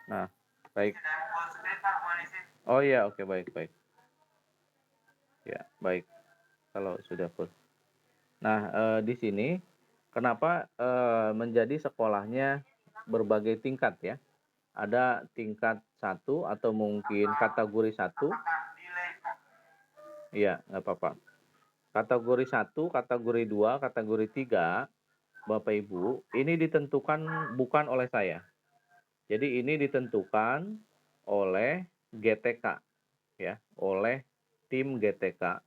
Nah, baik. Oh iya, oke, baik, baik. Ya, baik. Kalau sudah full. Nah, di sini kenapa, menjadi sekolahnya berbagai tingkat ya. Ada tingkat satu atau mungkin kategori satu. Iya, nggak apa-apa. Kategori satu, kategori 2, kategori 3, Bapak Ibu, ini ditentukan bukan oleh saya. Jadi ini ditentukan oleh GTK ya, oleh tim GTK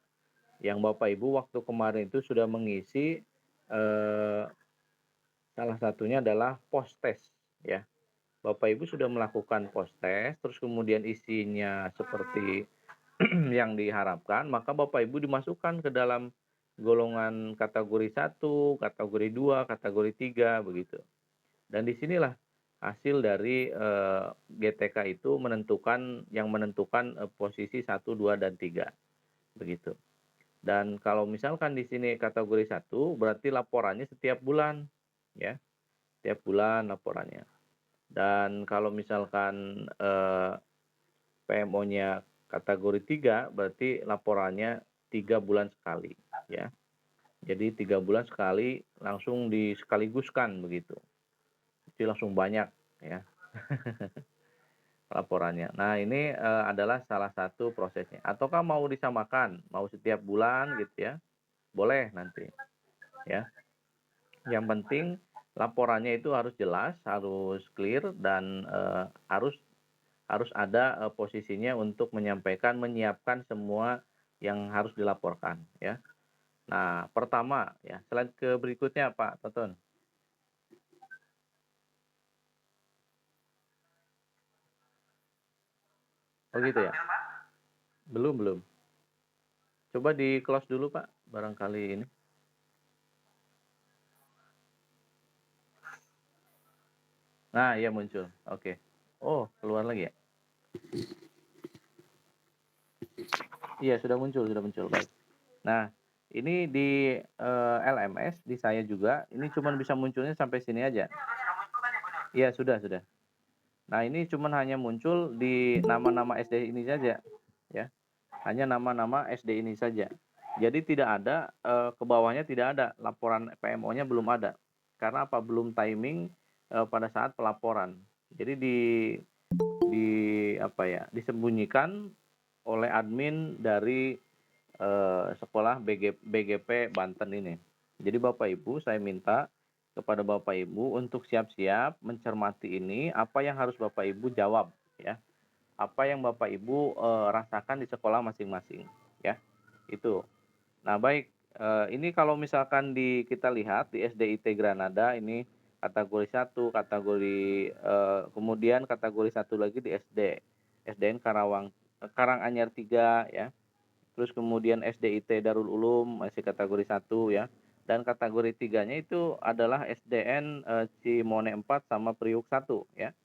yang Bapak Ibu waktu kemarin itu sudah mengisi, salah satunya adalah post-test ya. Bapak Ibu sudah melakukan post-test, terus kemudian isinya seperti yang diharapkan, maka Bapak Ibu dimasukkan ke dalam golongan kategori satu, kategori 2, kategori 3 begitu. Dan disinilah hasil dari, GTK itu menentukan posisi satu, 2, dan 3 begitu. Dan kalau misalkan di sini kategori satu berarti laporannya setiap bulan, ya, setiap bulan laporannya. Dan kalau misalkan, PMO-nya kategori 3 berarti laporannya 3 bulan sekali, ya. Jadi 3 bulan sekali langsung disekaliguskan begitu. Jadi langsung banyak ya laporannya. Nah ini, adalah salah satu prosesnya. Ataukah mau disamakan, mau setiap bulan gitu ya, boleh nanti ya. Yang penting laporannya itu harus jelas, harus clear dan, harus harus ada, posisinya untuk menyiapkan semua yang harus dilaporkan ya. Nah pertama ya, slide ke berikutnya Pak Toton. Oh gitu ya? Belum belum. Coba di-close dulu Pak, barangkali ini. Nah iya muncul, oke. Oh keluar lagi ya? Iya sudah muncul, baik. Nah ini di, LMS, di saya juga, ini cuman bisa munculnya sampai sini aja. Iya sudah. Nah ini cuman hanya muncul di nama-nama SD ini saja, ya. Hanya nama-nama SD ini saja. Jadi tidak ada, ke bawahnya tidak ada, laporan PMO-nya belum ada. Karena apa? Belum timing, pada saat pelaporan. Jadi di apa ya, disembunyikan oleh admin dari, sekolah BGP Banten ini. Jadi Bapak Ibu saya minta kepada Bapak Ibu untuk siap-siap mencermati ini, apa yang harus Bapak Ibu jawab ya. Apa yang Bapak Ibu, rasakan di sekolah masing-masing ya, itu. Nah baik, ini kalau misalkan kita lihat di SDIT Granada ini kategori satu, kategori, kemudian kategori satu lagi di SDN Karanganyar 3 ya, terus kemudian SDIT Darul Ulum masih kategori satu ya, dan kategori tiganya itu adalah SDN, Cimone 4 sama Priuk 1 ya.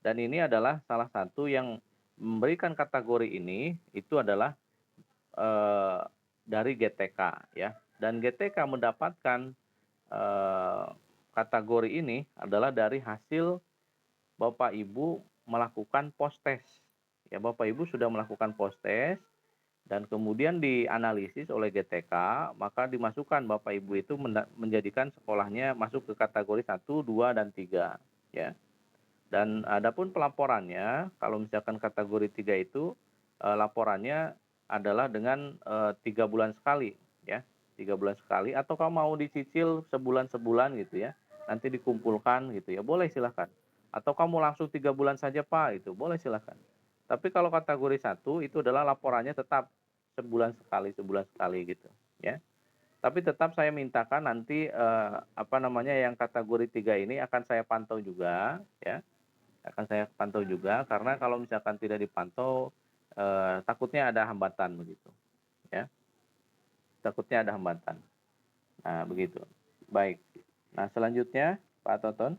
Dan ini adalah salah satu yang memberikan kategori ini, itu adalah, eee, dari GTK ya, dan GTK mendapatkan, eee, kategori ini adalah dari hasil Bapak Ibu melakukan post-test. Ya Bapak Ibu sudah melakukan post-test dan kemudian dianalisis oleh GTK, maka dimasukkan Bapak Ibu itu menjadikan sekolahnya masuk ke kategori satu, 2, dan 3 ya. Dan adapun pelaporannya, kalau misalkan kategori 3 itu, laporannya adalah dengan, 3 bulan sekali ya, 3 bulan sekali atau kalau mau dicicil sebulan-sebulan gitu ya, nanti dikumpulkan gitu ya, boleh silahkan. Atau kamu langsung 3 bulan saja Pak, itu boleh silahkan. Tapi kalau kategori satu itu adalah laporannya tetap sebulan sekali gitu ya. Tapi tetap saya mintakan nanti, apa namanya, yang kategori 3 ini akan saya pantau juga ya. Akan saya pantau juga karena kalau misalkan tidak dipantau, takutnya ada hambatan begitu, ya. Takutnya ada hambatan. Nah, begitu. Baik. Nah, selanjutnya Pak Toton.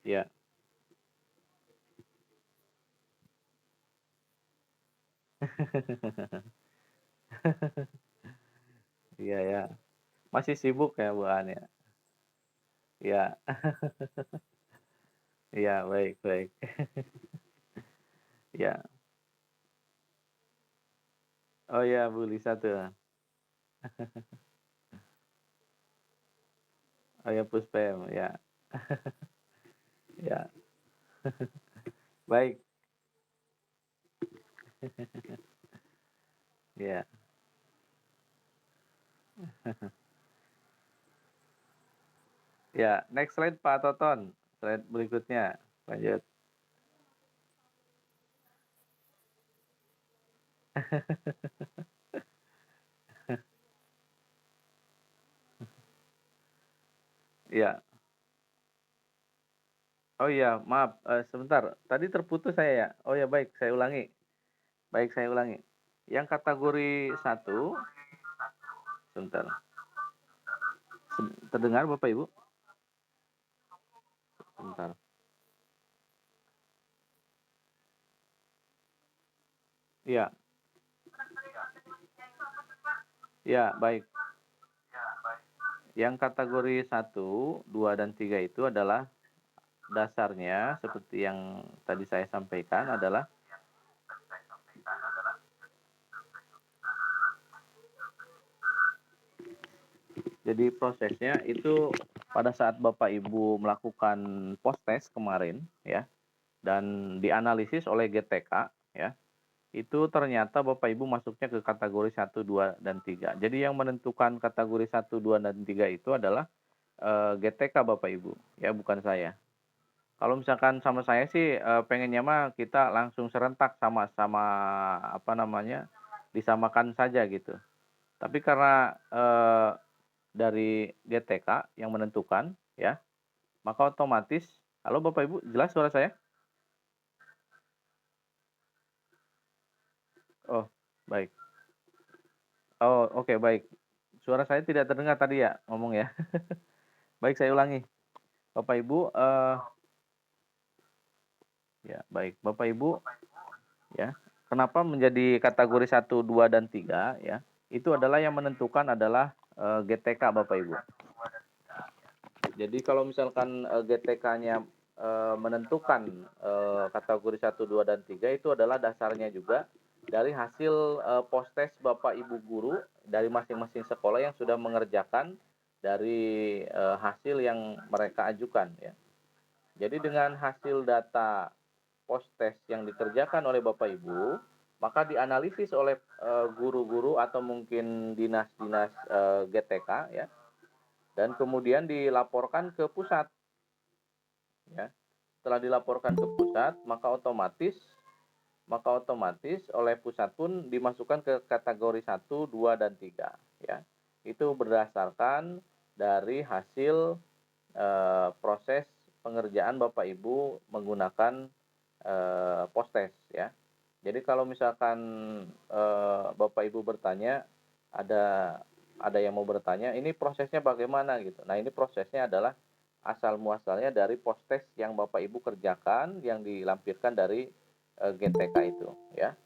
Ya. Iya ya. Masih sibuk ya Bu An ya? Iya. Iya, baik baik. Iya. Oh iya, Bu Lisa tuh. Oh ya, Puspem, ya. Ya, baik. Ya. Ya, next slide Pak Toton. Slide berikutnya. Lanjut. Iya. Oh iya, maaf, sebentar. Tadi terputus saya ya. Oh ya, baik, saya ulangi. Baik, saya ulangi. Yang kategori satu, sebentar. Terdengar Bapak Ibu? Sebentar. Iya. Ya, baik. Yang kategori satu, 2 dan 3 itu adalah dasarnya seperti yang tadi saya sampaikan adalah jadi prosesnya itu pada saat Bapak Ibu melakukan post test kemarin ya dan dianalisis oleh GTK ya. Itu ternyata Bapak Ibu masuknya ke kategori satu, 2 dan 3. Jadi yang menentukan kategori satu, 2 dan 3 itu adalah GTK Bapak Ibu ya, bukan saya. Kalau misalkan sama saya sih pengennya mah kita langsung serentak sama-sama apa namanya, disamakan saja gitu. Tapi karena dari GTK yang menentukan ya, maka otomatis halo Bapak Ibu, jelas suara saya? Oh, baik. Oh, oke baik. Suara saya tidak terdengar tadi ya ngomong ya. Baik, saya ulangi. Bapak Ibu ya, baik. Bapak Ibu ya, kenapa menjadi kategori satu, 2 dan 3 ya? Itu adalah yang menentukan adalah GTK Bapak Ibu. Jadi kalau misalkan GTK-nya menentukan kategori satu, 2 dan 3 itu adalah dasarnya juga dari hasil post test Bapak Ibu guru dari masing-masing sekolah yang sudah mengerjakan dari hasil yang mereka ajukan ya. Jadi dengan hasil data post test yang dikerjakan oleh Bapak Ibu, maka dianalisis oleh guru-guru atau mungkin dinas-dinas GTK ya, dan kemudian dilaporkan ke pusat ya. Setelah dilaporkan ke pusat, maka otomatis oleh pusat pun dimasukkan ke kategori satu, 2 dan 3 ya. Itu berdasarkan dari hasil proses pengerjaan Bapak Ibu menggunakan post test ya. Jadi kalau misalkan Bapak Ibu bertanya, ada yang mau bertanya, ini prosesnya bagaimana gitu. Nah, ini prosesnya adalah asal muasalnya dari post test yang Bapak Ibu kerjakan yang dilampirkan dari GTK itu ya.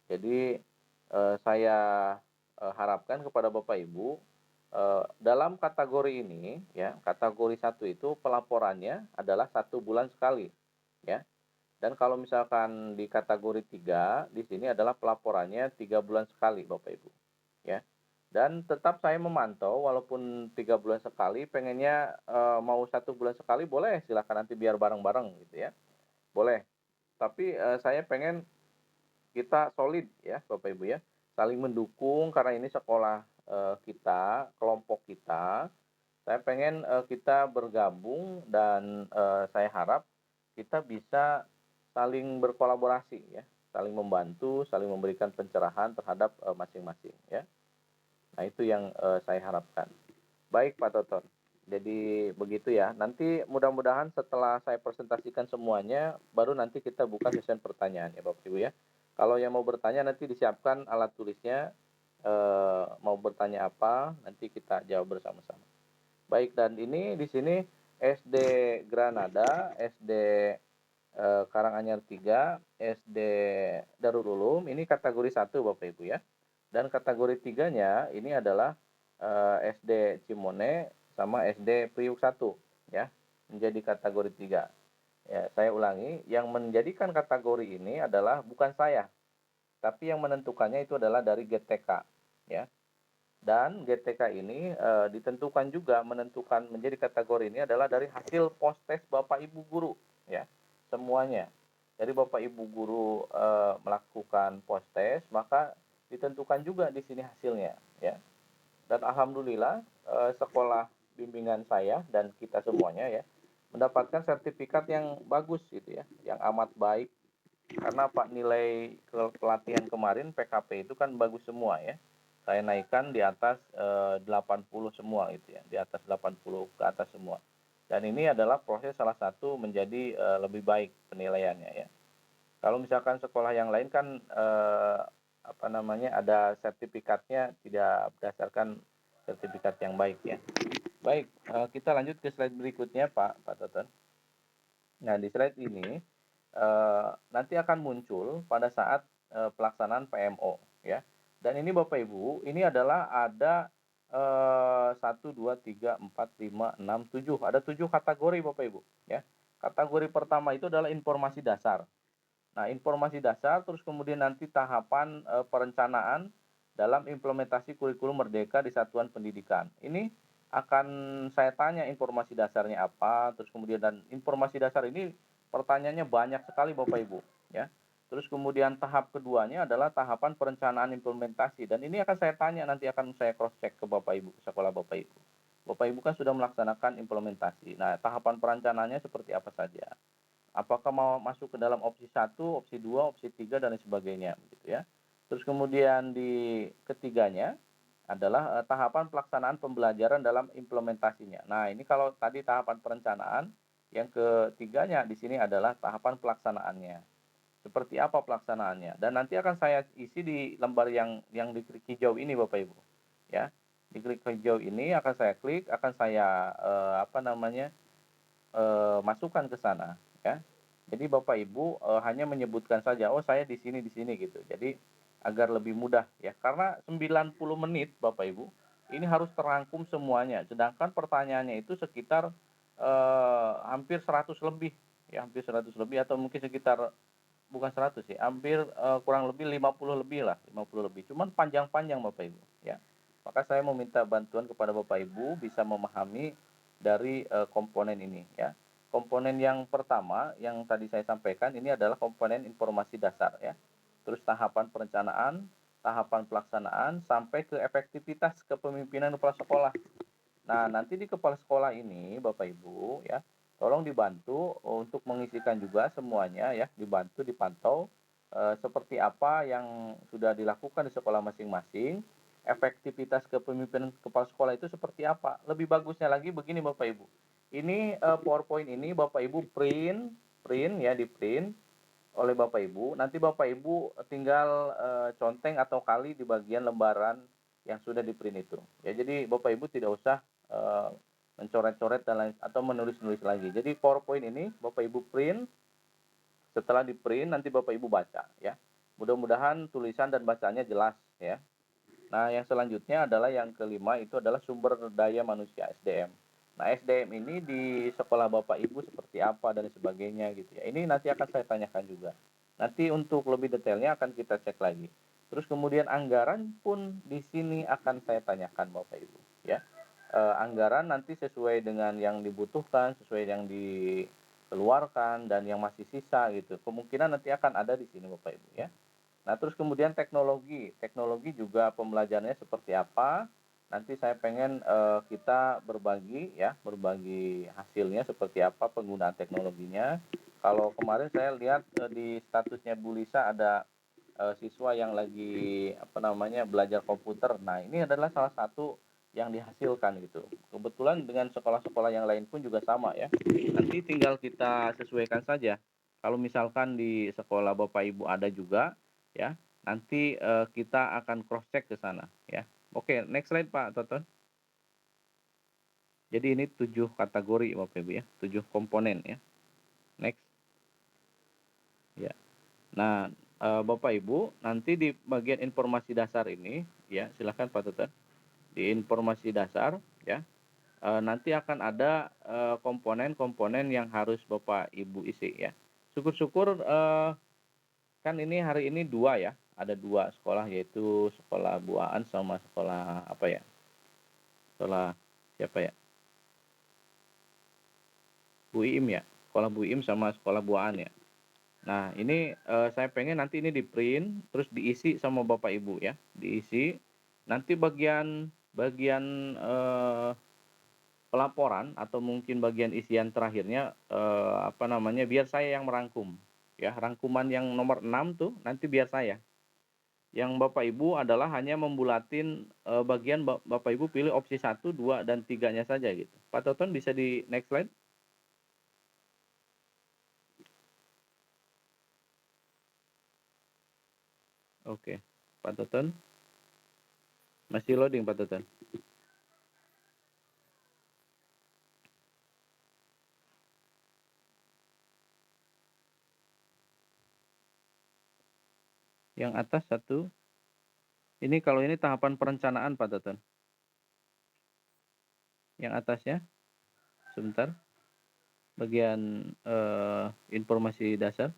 Jadi saya harapkan kepada Bapak Ibu dalam kategori ini ya, kategori satu itu pelaporannya adalah 1 bulan sekali ya. Dan kalau misalkan di kategori 3 di sini adalah pelaporannya 3 bulan sekali Bapak Ibu ya. Dan tetap saya memantau walaupun 3 bulan sekali, pengennya mau 1 bulan sekali boleh, silakan nanti biar bareng-bareng gitu ya, boleh. Tapi saya pengen kita solid ya Bapak Ibu ya, saling mendukung karena ini sekolah kita, kelompok kita. Saya pengen kita bergabung dan saya harap kita bisa saling berkolaborasi ya, saling membantu, saling memberikan pencerahan terhadap masing-masing ya. Nah, itu yang saya harapkan. Baik Pak Toton. Jadi begitu ya. Nanti mudah-mudahan setelah saya presentasikan semuanya, baru nanti kita buka sesi pertanyaan ya Bapak Ibu ya. Kalau yang mau bertanya nanti disiapkan alat tulisnya, mau bertanya apa, nanti kita jawab bersama-sama. Baik, dan ini di sini SD Granada, SD Karanganyar 3, SD Darul Ulum, ini kategori 1 Bapak Ibu ya. Dan kategori 3-nya ini adalah SD Cimone sama SD Priuk 1. ya, menjadi kategori 3. Ya, saya ulangi, yang menjadikan kategori ini adalah bukan saya, tapi yang menentukannya itu adalah dari GTK, ya. Dan GTK ini ditentukan juga menentukan menjadi kategori ini adalah dari hasil post-tes Bapak Ibu guru, ya, semuanya. Jadi Bapak Ibu guru melakukan post-tes, maka ditentukan juga di sini hasilnya, ya. Dan alhamdulillah sekolah bimbingan saya dan kita semuanya ya mendapatkan sertifikat yang bagus gitu ya, yang amat baik karena Pak nilai pelatihan kemarin PKP itu kan bagus semua ya. Saya naikkan di atas 80 semua gitu ya, di atas 80 ke atas semua. Dan ini adalah proses salah satu menjadi lebih baik penilaiannya ya. Kalau misalkan sekolah yang lain kan apa namanya ada sertifikatnya tidak berdasarkan sertifikat yang baik ya. Baik, kita lanjut ke slide berikutnya Pak Toton. Nah di slide ini nanti akan muncul pada saat pelaksanaan PMO ya. Dan ini Bapak Ibu, ini adalah ada 1, 2, 3, 4, 5, 6, 7. Ada 7 kategori Bapak Ibu ya. Kategori pertama itu adalah informasi dasar. Nah, informasi dasar terus kemudian nanti tahapan perencanaan dalam implementasi kurikulum merdeka di satuan pendidikan. Ini akan saya tanya informasi dasarnya apa, terus kemudian dan informasi dasar ini pertanyaannya banyak sekali Bapak Ibu, ya. Terus kemudian tahap keduanya adalah tahapan perencanaan implementasi dan ini akan saya tanya nanti akan saya cross check ke Bapak Ibu, sekolah Bapak Ibu. Bapak Ibu kan sudah melaksanakan implementasi. Nah, tahapan perencanaannya seperti apa saja? Apakah mau masuk ke dalam opsi 1, opsi 2, opsi 3 dan lain sebagainya gitu ya. Terus kemudian di ketiganya adalah tahapan pelaksanaan pembelajaran dalam implementasinya. Nah, ini kalau tadi tahapan perencanaan, yang ketiganya di sini adalah tahapan pelaksanaannya. Seperti apa pelaksanaannya? Dan nanti akan saya isi di lembar yang diklik hijau ini Bapak Ibu. Ya. Diklik hijau ini akan saya klik, akan saya apa namanya? Masukkan ke sana ya. Jadi Bapak Ibu hanya menyebutkan saja, oh saya di sini gitu. Jadi agar lebih mudah ya. Karena 90 menit Bapak Ibu ini harus terangkum semuanya. Sedangkan pertanyaannya itu sekitar hampir 100 lebih ya, hampir 100 lebih atau mungkin sekitar bukan 100 sih, hampir kurang lebih 50 lebih lah, 50 lebih. Cuman panjang-panjang Bapak Ibu ya. Maka saya meminta bantuan kepada Bapak Ibu bisa memahami dari komponen ini ya. Komponen yang pertama yang tadi saya sampaikan ini adalah komponen informasi dasar ya. Terus tahapan perencanaan, tahapan pelaksanaan sampai ke efektivitas kepemimpinan kepala sekolah. Nah, nanti di kepala sekolah ini Bapak Ibu ya, tolong dibantu untuk mengisikan juga semuanya ya, dibantu dipantau seperti apa yang sudah dilakukan di sekolah masing-masing, efektivitas kepemimpinan kepala sekolah itu seperti apa. Lebih bagusnya lagi begini Bapak Ibu. Ini PowerPoint ini Bapak Ibu print, print ya, di-print oleh Bapak Ibu. Nanti Bapak Ibu tinggal conteng atau kali di bagian lembaran yang sudah di-print itu. Ya, jadi Bapak Ibu tidak usah mencoret-coret dan lain atau menulis-nulis lagi. Jadi PowerPoint ini Bapak Ibu print, setelah di-print nanti Bapak Ibu baca ya. Mudah-mudahan tulisan dan bacanya jelas ya. Nah, yang selanjutnya adalah yang kelima itu adalah sumber daya manusia SDM. Nah, SDM ini di sekolah Bapak Ibu seperti apa dan sebagainya gitu ya. Ini nanti akan saya tanyakan juga. Nanti untuk lebih detailnya akan kita cek lagi. Terus kemudian anggaran pun di sini akan saya tanyakan Bapak Ibu ya. Anggaran nanti sesuai dengan yang dibutuhkan, sesuai yang dikeluarkan dan yang masih sisa gitu. Kemungkinan nanti akan ada di sini Bapak Ibu ya. Nah, terus kemudian teknologi. Teknologi juga pembelajarannya seperti apa. Nanti saya pengen kita berbagi ya, berbagi hasilnya seperti apa penggunaan teknologinya. Kalau kemarin saya lihat di statusnya Bu Lisa ada siswa yang lagi apa namanya belajar komputer. Nah, ini adalah salah satu yang dihasilkan gitu. Kebetulan dengan sekolah-sekolah yang lain pun juga sama ya. Nanti tinggal kita sesuaikan saja. Kalau misalkan di sekolah Bapak Ibu ada juga ya, nanti kita akan cross check ke sana ya. Oke, next slide Pak Toton. Jadi ini 7 kategori Bapak Ibu ya, 7 komponen ya. Next. Ya. Nah, Bapak Ibu, nanti di bagian informasi dasar ini ya, silakan Pak Toton. Di informasi dasar ya, nanti akan ada, komponen-komponen yang harus Bapak Ibu isi ya. Syukur-syukur, kan ini hari ini 2 ya, ada 2 sekolah yaitu sekolah Bu Aan sama sekolah apa ya, sekolah siapa ya, Bu Iim ya, sekolah Bu Iim sama sekolah Bu Aan ya. Nah ini, saya pengen nanti ini di-print terus diisi sama Bapak Ibu ya, diisi, nanti bagian bagian, pelaporan atau mungkin bagian isian terakhirnya, apa namanya, biar saya yang merangkum, ya. Rangkuman yang nomor 6 tuh nanti biar saya. Yang Bapak Ibu adalah hanya membulatin, bagian Bapak Ibu pilih opsi 1, 2, dan 3-nya saja gitu. Pak Toton bisa di next slide? Oke. Pak Toton? Masih loading Pak Toton? Yang atas 1, ini kalau ini tahapan perencanaan Pak Toton. Yang atasnya? Sebentar. Bagian, informasi dasar.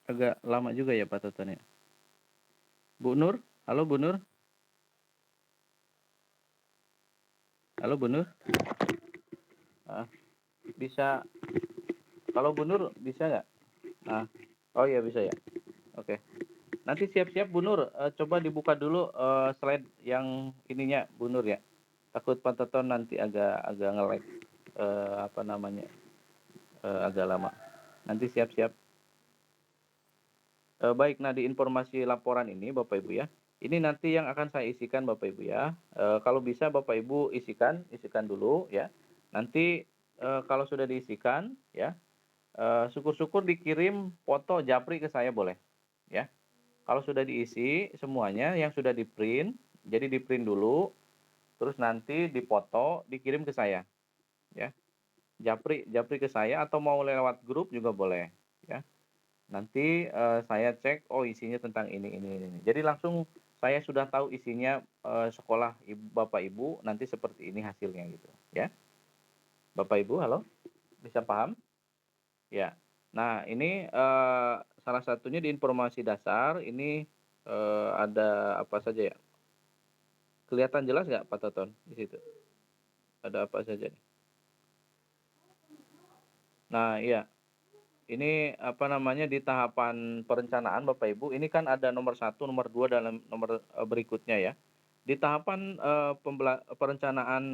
Agak lama juga ya Pak Toton ya. Bu Nur? Halo Bu Nur? Halo Bu Nur? Bisa, kalau Bu Nur bisa nggak? Oh iya bisa ya? Oke. Nanti siap-siap Bu Nur, coba dibuka dulu, slide yang ininya Bu Nur ya. Takut Pak Toton nanti agak agak nge-lag, apa namanya, agak lama. Nanti siap-siap. Baik, nah di informasi laporan ini Bapak Ibu ya, ini nanti yang akan saya isikan Bapak Ibu ya. Kalau bisa Bapak Ibu isikan, isikan dulu ya. Nanti, kalau sudah diisikan ya, syukur-syukur dikirim foto japri ke saya boleh, ya. Kalau sudah diisi semuanya yang sudah di-print, jadi di-print dulu, terus nanti dipoto, dikirim ke saya, ya. Japri japri ke saya atau mau lewat grup juga boleh, ya. Nanti, saya cek, oh isinya tentang ini. Jadi langsung saya sudah tahu isinya, sekolah Bapak Ibu nanti seperti ini hasilnya gitu, ya. Bapak Ibu halo, bisa paham? Ya. Nah ini, salah satunya di informasi dasar ini, ada apa saja ya, kelihatan jelas nggak Pak Toton di situ? Ada apa saja nih? Nah iya, ini apa namanya, di tahapan perencanaan Bapak Ibu, ini kan ada nomor 1, nomor 2, dan nomor, berikutnya ya. Di tahapan, perencanaan,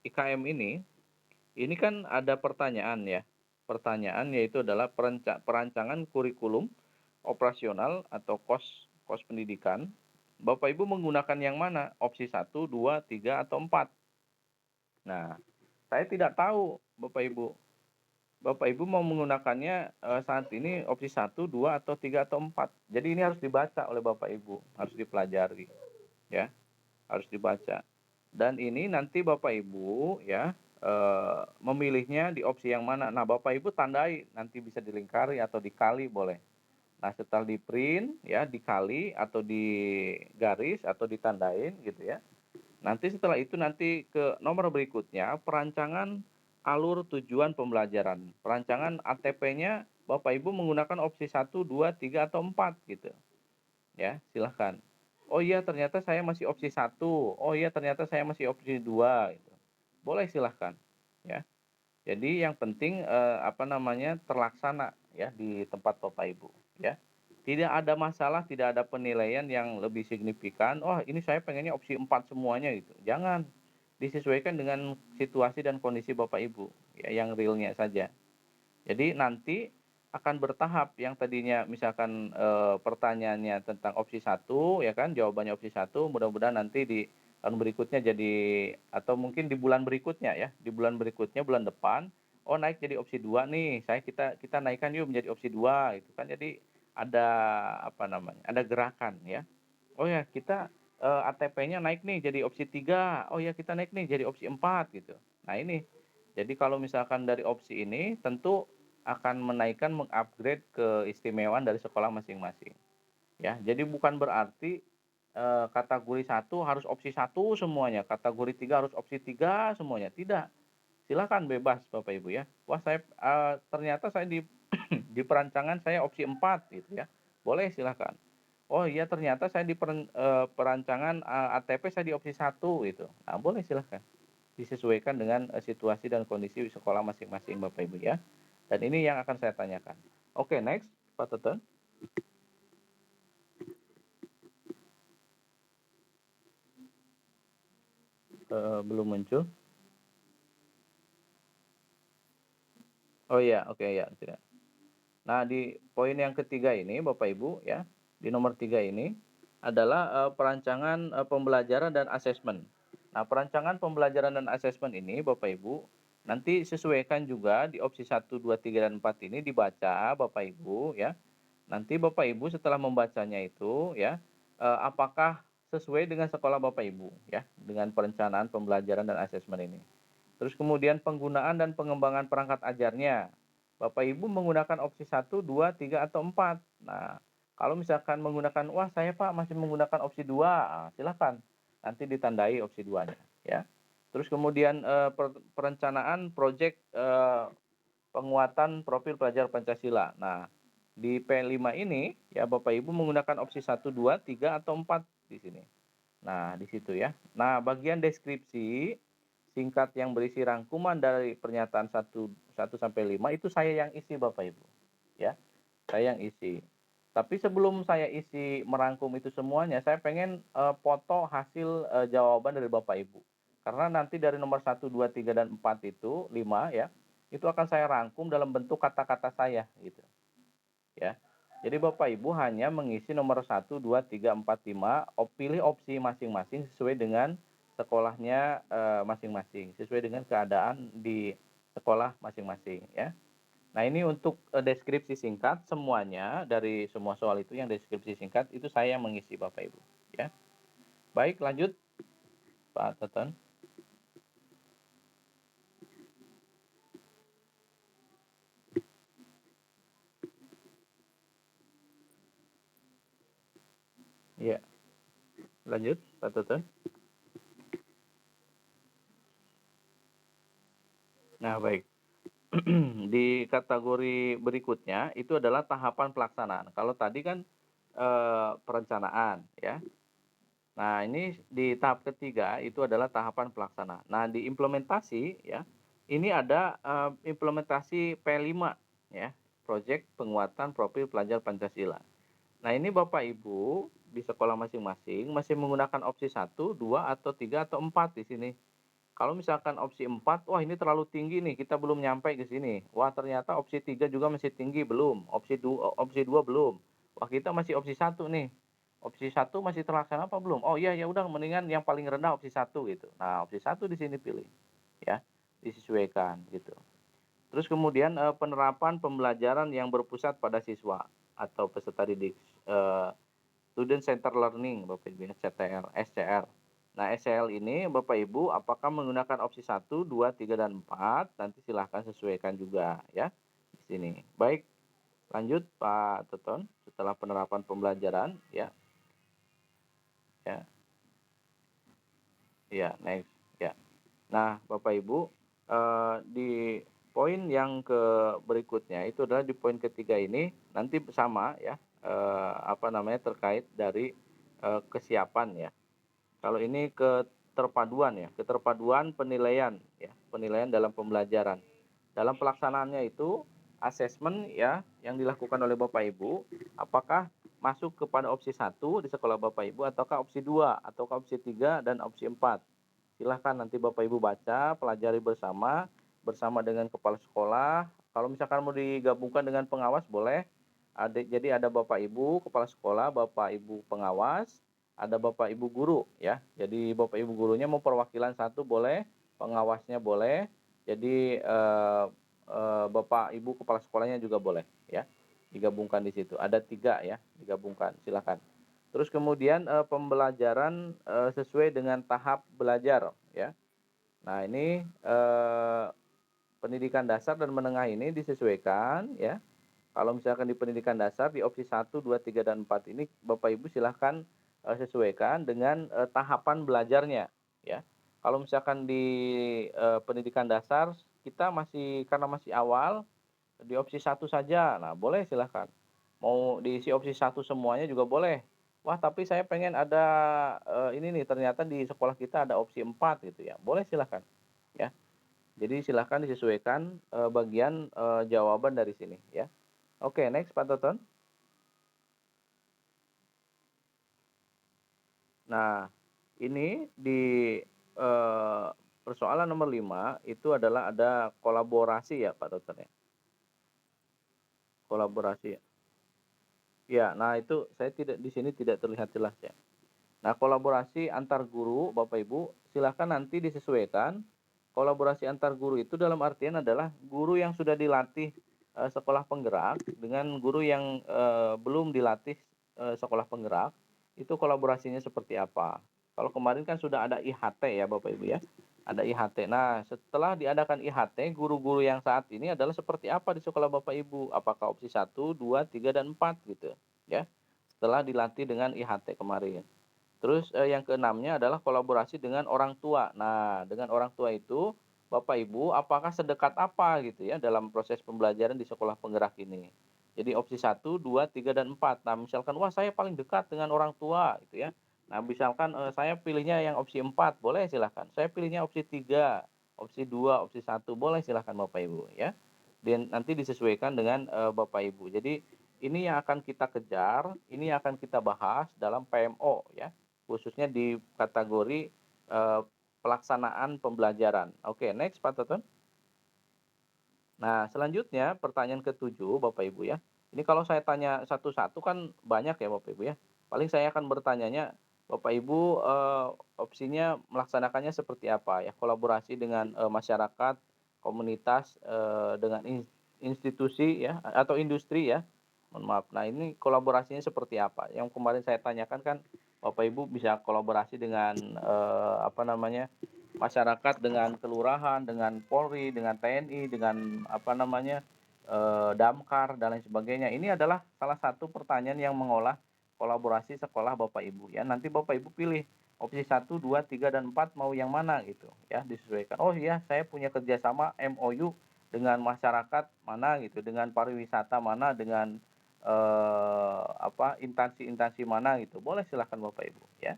IKM ini kan ada pertanyaan ya. Pertanyaan yaitu adalah perancangan kurikulum operasional atau kos pendidikan. Bapak Ibu menggunakan yang mana? Opsi 1, 2, 3, atau 4? Nah, saya tidak tahu Bapak Ibu. Bapak Ibu mau menggunakannya, saat ini opsi 1, 2, atau 3, atau 4. Jadi ini harus dibaca oleh Bapak Ibu, harus dipelajari, ya, harus dibaca. Dan ini nanti Bapak Ibu ya, memilihnya di opsi yang mana. Nah Bapak Ibu tandai, nanti bisa dilingkari atau dikali boleh. Nah setelah di-print ya, dikali atau digaris atau ditandain gitu ya. Nanti setelah itu nanti ke nomor berikutnya, perancangan alur tujuan pembelajaran. Perancangan ATP-nya Bapak Ibu menggunakan opsi 1, 2, 3, atau 4 gitu. Ya, silahkan. Oh iya ternyata saya masih opsi 1. Oh iya ternyata saya masih opsi 2 gitu. Boleh silahkan. Ya. Jadi yang penting, apa namanya, terlaksana ya di tempat Bapak Ibu, ya. Tidak ada masalah, tidak ada penilaian yang lebih signifikan, "Oh ini saya pengennya opsi 4 semuanya," gitu. Jangan, disesuaikan dengan situasi dan kondisi Bapak Ibu, ya yang realnya saja. Jadi nanti akan bertahap, yang tadinya misalkan, pertanyaannya tentang opsi 1 ya kan, jawabannya opsi 1, mudah-mudahan nanti di tahun berikutnya jadi, atau mungkin di bulan berikutnya ya, di bulan berikutnya, bulan depan, oh naik jadi opsi 2 nih, kita kita naikkan yuk menjadi opsi 2 gitu kan. Jadi ada apa namanya, ada gerakan ya. Oh ya kita, ATP-nya naik nih jadi opsi 3, oh ya kita naik nih jadi opsi 4 gitu. Nah ini, jadi kalau misalkan dari opsi ini tentu akan menaikkan, mengupgrade keistimewaan dari sekolah masing-masing. Ya, jadi bukan berarti, kategori 1 harus opsi 1 semuanya, kategori 3 harus opsi 3 semuanya, tidak. Silakan bebas Bapak Ibu ya. Wah saya, ternyata saya di di perancangan saya opsi 4 gitu ya, boleh silakan. Oh iya ternyata saya di perancangan, ATP saya di opsi 1 gitu. Nah boleh silahkan. Disesuaikan dengan, situasi dan kondisi sekolah masing-masing Bapak Ibu ya. Dan ini yang akan saya tanyakan. Oke next, Pak Teten. Belum muncul. Oh iya, oke ya, tidak. Nah di poin yang ketiga ini Bapak Ibu ya, di nomor 3 ini adalah, perancangan, pembelajaran dan asesmen. Nah perancangan pembelajaran dan asesmen ini Bapak Ibu, nanti sesuaikan juga di opsi 1, 2, 3, dan 4 ini dibaca Bapak Ibu ya. Nanti Bapak Ibu setelah membacanya itu ya, apakah sesuai dengan sekolah Bapak Ibu ya, dengan perencanaan pembelajaran dan asesmen ini. Terus kemudian penggunaan dan pengembangan perangkat ajarnya. Bapak Ibu menggunakan opsi 1, 2, 3 atau 4. Nah, kalau misalkan menggunakan, wah saya Pak masih menggunakan opsi 2, silakan. Nanti ditandai opsi 2-nya ya. Terus kemudian perencanaan proyek penguatan profil pelajar Pancasila. Nah, di P5 ini ya Bapak Ibu menggunakan opsi 1, 2, 3 atau 4 di sini. Nah, di situ ya. Nah, bagian deskripsi singkat yang berisi rangkuman dari pernyataan 1 sampai 5 itu saya yang isi Bapak Ibu. Ya, saya yang isi. Tapi sebelum saya isi merangkum itu semuanya, saya pengen foto hasil jawaban dari Bapak Ibu. Karena nanti dari nomor 1, 2, 3, dan 4 itu 5 ya, itu akan saya rangkum dalam bentuk kata-kata saya gitu. Ya. Jadi Bapak Ibu hanya mengisi nomor 1, 2, 3, 4, 5, pilih opsi masing-masing sesuai dengan sekolahnya masing-masing, sesuai dengan keadaan di sekolah masing-masing ya. Nah, ini untuk deskripsi singkat semuanya dari semua soal itu yang deskripsi singkat itu saya yang mengisi Bapak Ibu ya. Baik, lanjut Pak Teten. Iya, lanjut Pak Teten. Nah, baik. Di kategori berikutnya itu adalah tahapan pelaksanaan. Kalau tadi kan perencanaan ya. Nah, ini di tahap ketiga itu adalah tahapan pelaksanaan. Nah, di implementasi ya, ini ada implementasi P5 ya, proyek penguatan profil pelajar Pancasila. Nah, ini Bapak Ibu di sekolah masing-masing masih menggunakan opsi 1, 2 atau 3 atau 4 di sini. Kalau misalkan opsi 4, wah ini terlalu tinggi nih, kita belum nyampe ke sini. Wah, ternyata opsi 3 juga masih tinggi, belum. Opsi 2 belum. Wah, kita masih opsi 1 nih. Opsi 1 masih terlaksana apa belum? Oh iya, ya udah mendingan yang paling rendah opsi 1 gitu. Nah, opsi 1 di sini pilih. Ya, disesuaikan gitu. Terus kemudian penerapan pembelajaran yang berpusat pada siswa atau peserta didik, Student Center Learning Bapak Ibu ya, CTL, SCL. Nah, SCL ini Bapak Ibu apakah menggunakan opsi 1, 2, 3, dan 4? Nanti silahkan sesuaikan juga ya di sini. Baik, lanjut Pak Teton setelah penerapan pembelajaran ya. Ya. Ya, next ya. Nah, Bapak Ibu di poin yang berikutnya itu adalah di poin ketiga ini nanti sama ya apa namanya terkait dari kesiapan ya. Kalau ini keterpaduan ya, keterpaduan penilaian ya, penilaian dalam pembelajaran. Dalam pelaksanaannya itu asesmen ya yang dilakukan oleh Bapak Ibu, apakah masuk kepada opsi 1 di sekolah Bapak Ibu ataukah opsi 2 ataukah opsi 3 dan opsi 4. Silahkan nanti Bapak Ibu baca, pelajari bersama dengan kepala sekolah. Kalau misalkan mau digabungkan dengan pengawas boleh. Jadi ada Bapak Ibu kepala sekolah, Bapak Ibu pengawas, ada Bapak Ibu guru ya. Jadi Bapak Ibu gurunya mau perwakilan satu boleh, pengawasnya boleh. Jadi Bapak Ibu kepala sekolahnya juga boleh ya. Digabungkan di situ. Ada 3 ya, digabungkan. Silakan. Terus kemudian pembelajaran sesuai dengan tahap belajar ya. Nah, ini pendidikan dasar dan menengah ini disesuaikan ya. Kalau misalkan di pendidikan dasar di opsi 1, 2, 3, dan 4 ini Bapak Ibu silahkan sesuaikan dengan tahapan belajarnya ya. Kalau misalkan di pendidikan dasar kita karena masih awal di opsi 1 saja, nah boleh silahkan. Mau diisi opsi 1 semuanya juga boleh. Wah tapi saya pengen ada ini nih ternyata di sekolah kita ada opsi 4 gitu ya, boleh silahkan ya. Jadi silahkan disesuaikan bagian jawaban dari sini ya. Oke, next Pak Toton. Nah, ini di eee, persoalan nomor 5 itu adalah ada kolaborasi ya Pak Toton ya, kolaborasi ya. Ya, nah itu saya tidak di sini tidak terlihat jelas ya. Nah, kolaborasi antar guru Bapak Ibu silakan nanti disesuaikan. Kolaborasi antar guru itu dalam artian adalah guru yang sudah dilatih sekolah penggerak dengan guru yang belum dilatih sekolah penggerak, itu kolaborasinya seperti apa. Kalau kemarin kan sudah ada IHT ya Bapak Ibu ya, ada IHT. Nah, setelah diadakan IHT, guru-guru yang saat ini adalah seperti apa di sekolah Bapak Ibu? Apakah opsi 1, 2, 3, dan 4 gitu ya, setelah dilatih dengan IHT kemarin. Terus yang keenamnya adalah kolaborasi dengan orang tua. Nah, dengan orang tua itu Bapak Ibu apakah sedekat apa gitu ya dalam proses pembelajaran di sekolah penggerak ini. Jadi opsi 1, 2, 3, dan 4. Nah, misalkan wah saya paling dekat dengan orang tua gitu ya. Nah, misalkan saya pilihnya yang opsi 4 boleh silahkan. Saya pilihnya opsi 3, opsi 2, opsi 1 boleh silahkan Bapak Ibu ya. Dan nanti disesuaikan dengan Bapak Ibu. Jadi ini yang akan kita kejar, ini yang akan kita bahas dalam PMO ya, khususnya di kategori pelaksanaan pembelajaran. Oke, next Pak Toton. Nah, selanjutnya pertanyaan ketujuh Bapak Ibu ya. Ini kalau saya tanya satu-satu kan banyak ya Bapak Ibu ya. Paling saya akan bertanyanya Bapak Ibu opsinya melaksanakannya seperti apa ya? Kolaborasi dengan masyarakat, komunitas, dengan institusi ya atau industri ya. Mohon maaf. Nah, ini kolaborasinya seperti apa? Yang kemarin saya tanyakan kan Bapak Ibu bisa kolaborasi dengan apa namanya? Masyarakat dengan kelurahan, dengan Polri, dengan TNI, dengan apa namanya, damkar dan lain sebagainya. Ini adalah salah satu pertanyaan yang mengolah kolaborasi sekolah Bapak Ibu ya. Nanti Bapak Ibu pilih opsi 1, 2, 3, dan 4 mau yang mana gitu ya, disesuaikan. Oh iya saya punya kerjasama MOU dengan masyarakat mana gitu, dengan pariwisata mana, dengan apa, instansi-instansi mana gitu. Boleh silahkan Bapak Ibu ya.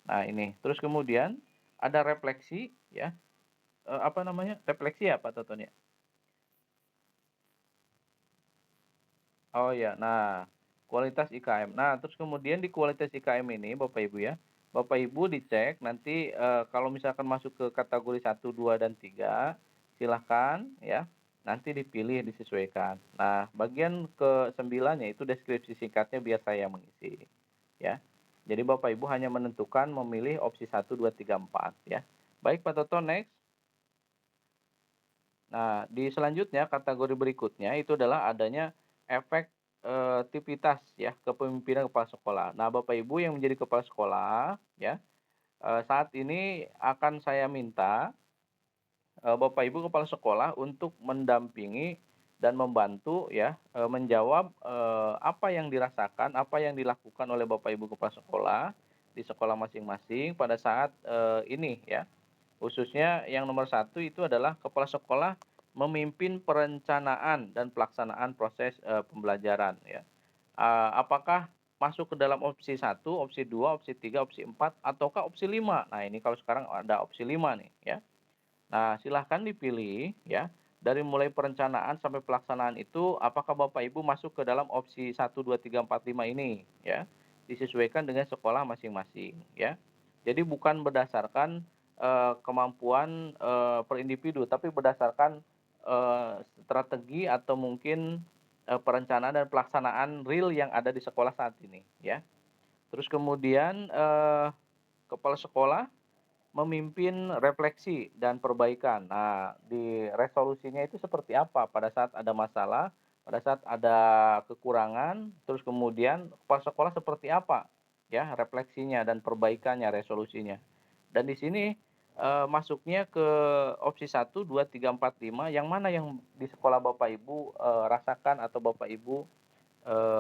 Nah ini, terus kemudian ada refleksi ya, apa namanya, refleksi ya Pak Toton ya? Oh ya, nah kualitas IKM. Nah terus kemudian di kualitas IKM ini Bapak Ibu ya, Bapak Ibu dicek nanti, kalau misalkan masuk ke kategori 1, 2, dan 3 silahkan ya, nanti dipilih disesuaikan. Nah bagian ke-9-nya itu deskripsi singkatnya biar saya mengisi ya. Jadi Bapak Ibu hanya menentukan memilih opsi 1, 2, 3, 4 ya. Baik Pak Toto next. Nah, di selanjutnya kategori berikutnya itu adalah adanya efektivitas ya kepemimpinan kepala sekolah. Nah, Bapak Ibu yang menjadi kepala sekolah ya, saat ini akan saya minta Bapak Ibu kepala sekolah untuk mendampingi dan membantu ya menjawab apa yang dirasakan, apa yang dilakukan oleh Bapak Ibu kepala sekolah di sekolah masing-masing pada saat ini ya. Khususnya yang nomor satu itu adalah kepala sekolah memimpin perencanaan dan pelaksanaan proses pembelajaran ya. Apakah masuk ke dalam opsi 1, opsi 2, opsi 3, opsi 4, ataukah opsi 5? Nah ini kalau sekarang ada opsi 5 nih ya. Nah, silahkan dipilih ya, dari mulai perencanaan sampai pelaksanaan itu apakah Bapak Ibu masuk ke dalam opsi 1, 2, 3, 4, 5 ini ya. Disesuaikan dengan sekolah masing-masing ya. Jadi bukan berdasarkan kemampuan per individu, tapi berdasarkan strategi atau mungkin perencanaan dan pelaksanaan real yang ada di sekolah saat ini ya. Terus kemudian kepala sekolah memimpin refleksi dan perbaikan. Nah, di resolusinya itu seperti apa pada saat ada masalah, pada saat ada kekurangan, terus kemudian kepala sekolah seperti apa ya refleksinya dan perbaikannya, resolusinya. Dan di sini masuknya ke opsi 1, 2, 3, 4, 5 yang mana yang di sekolah Bapak Ibu, rasakan atau Bapak Ibu,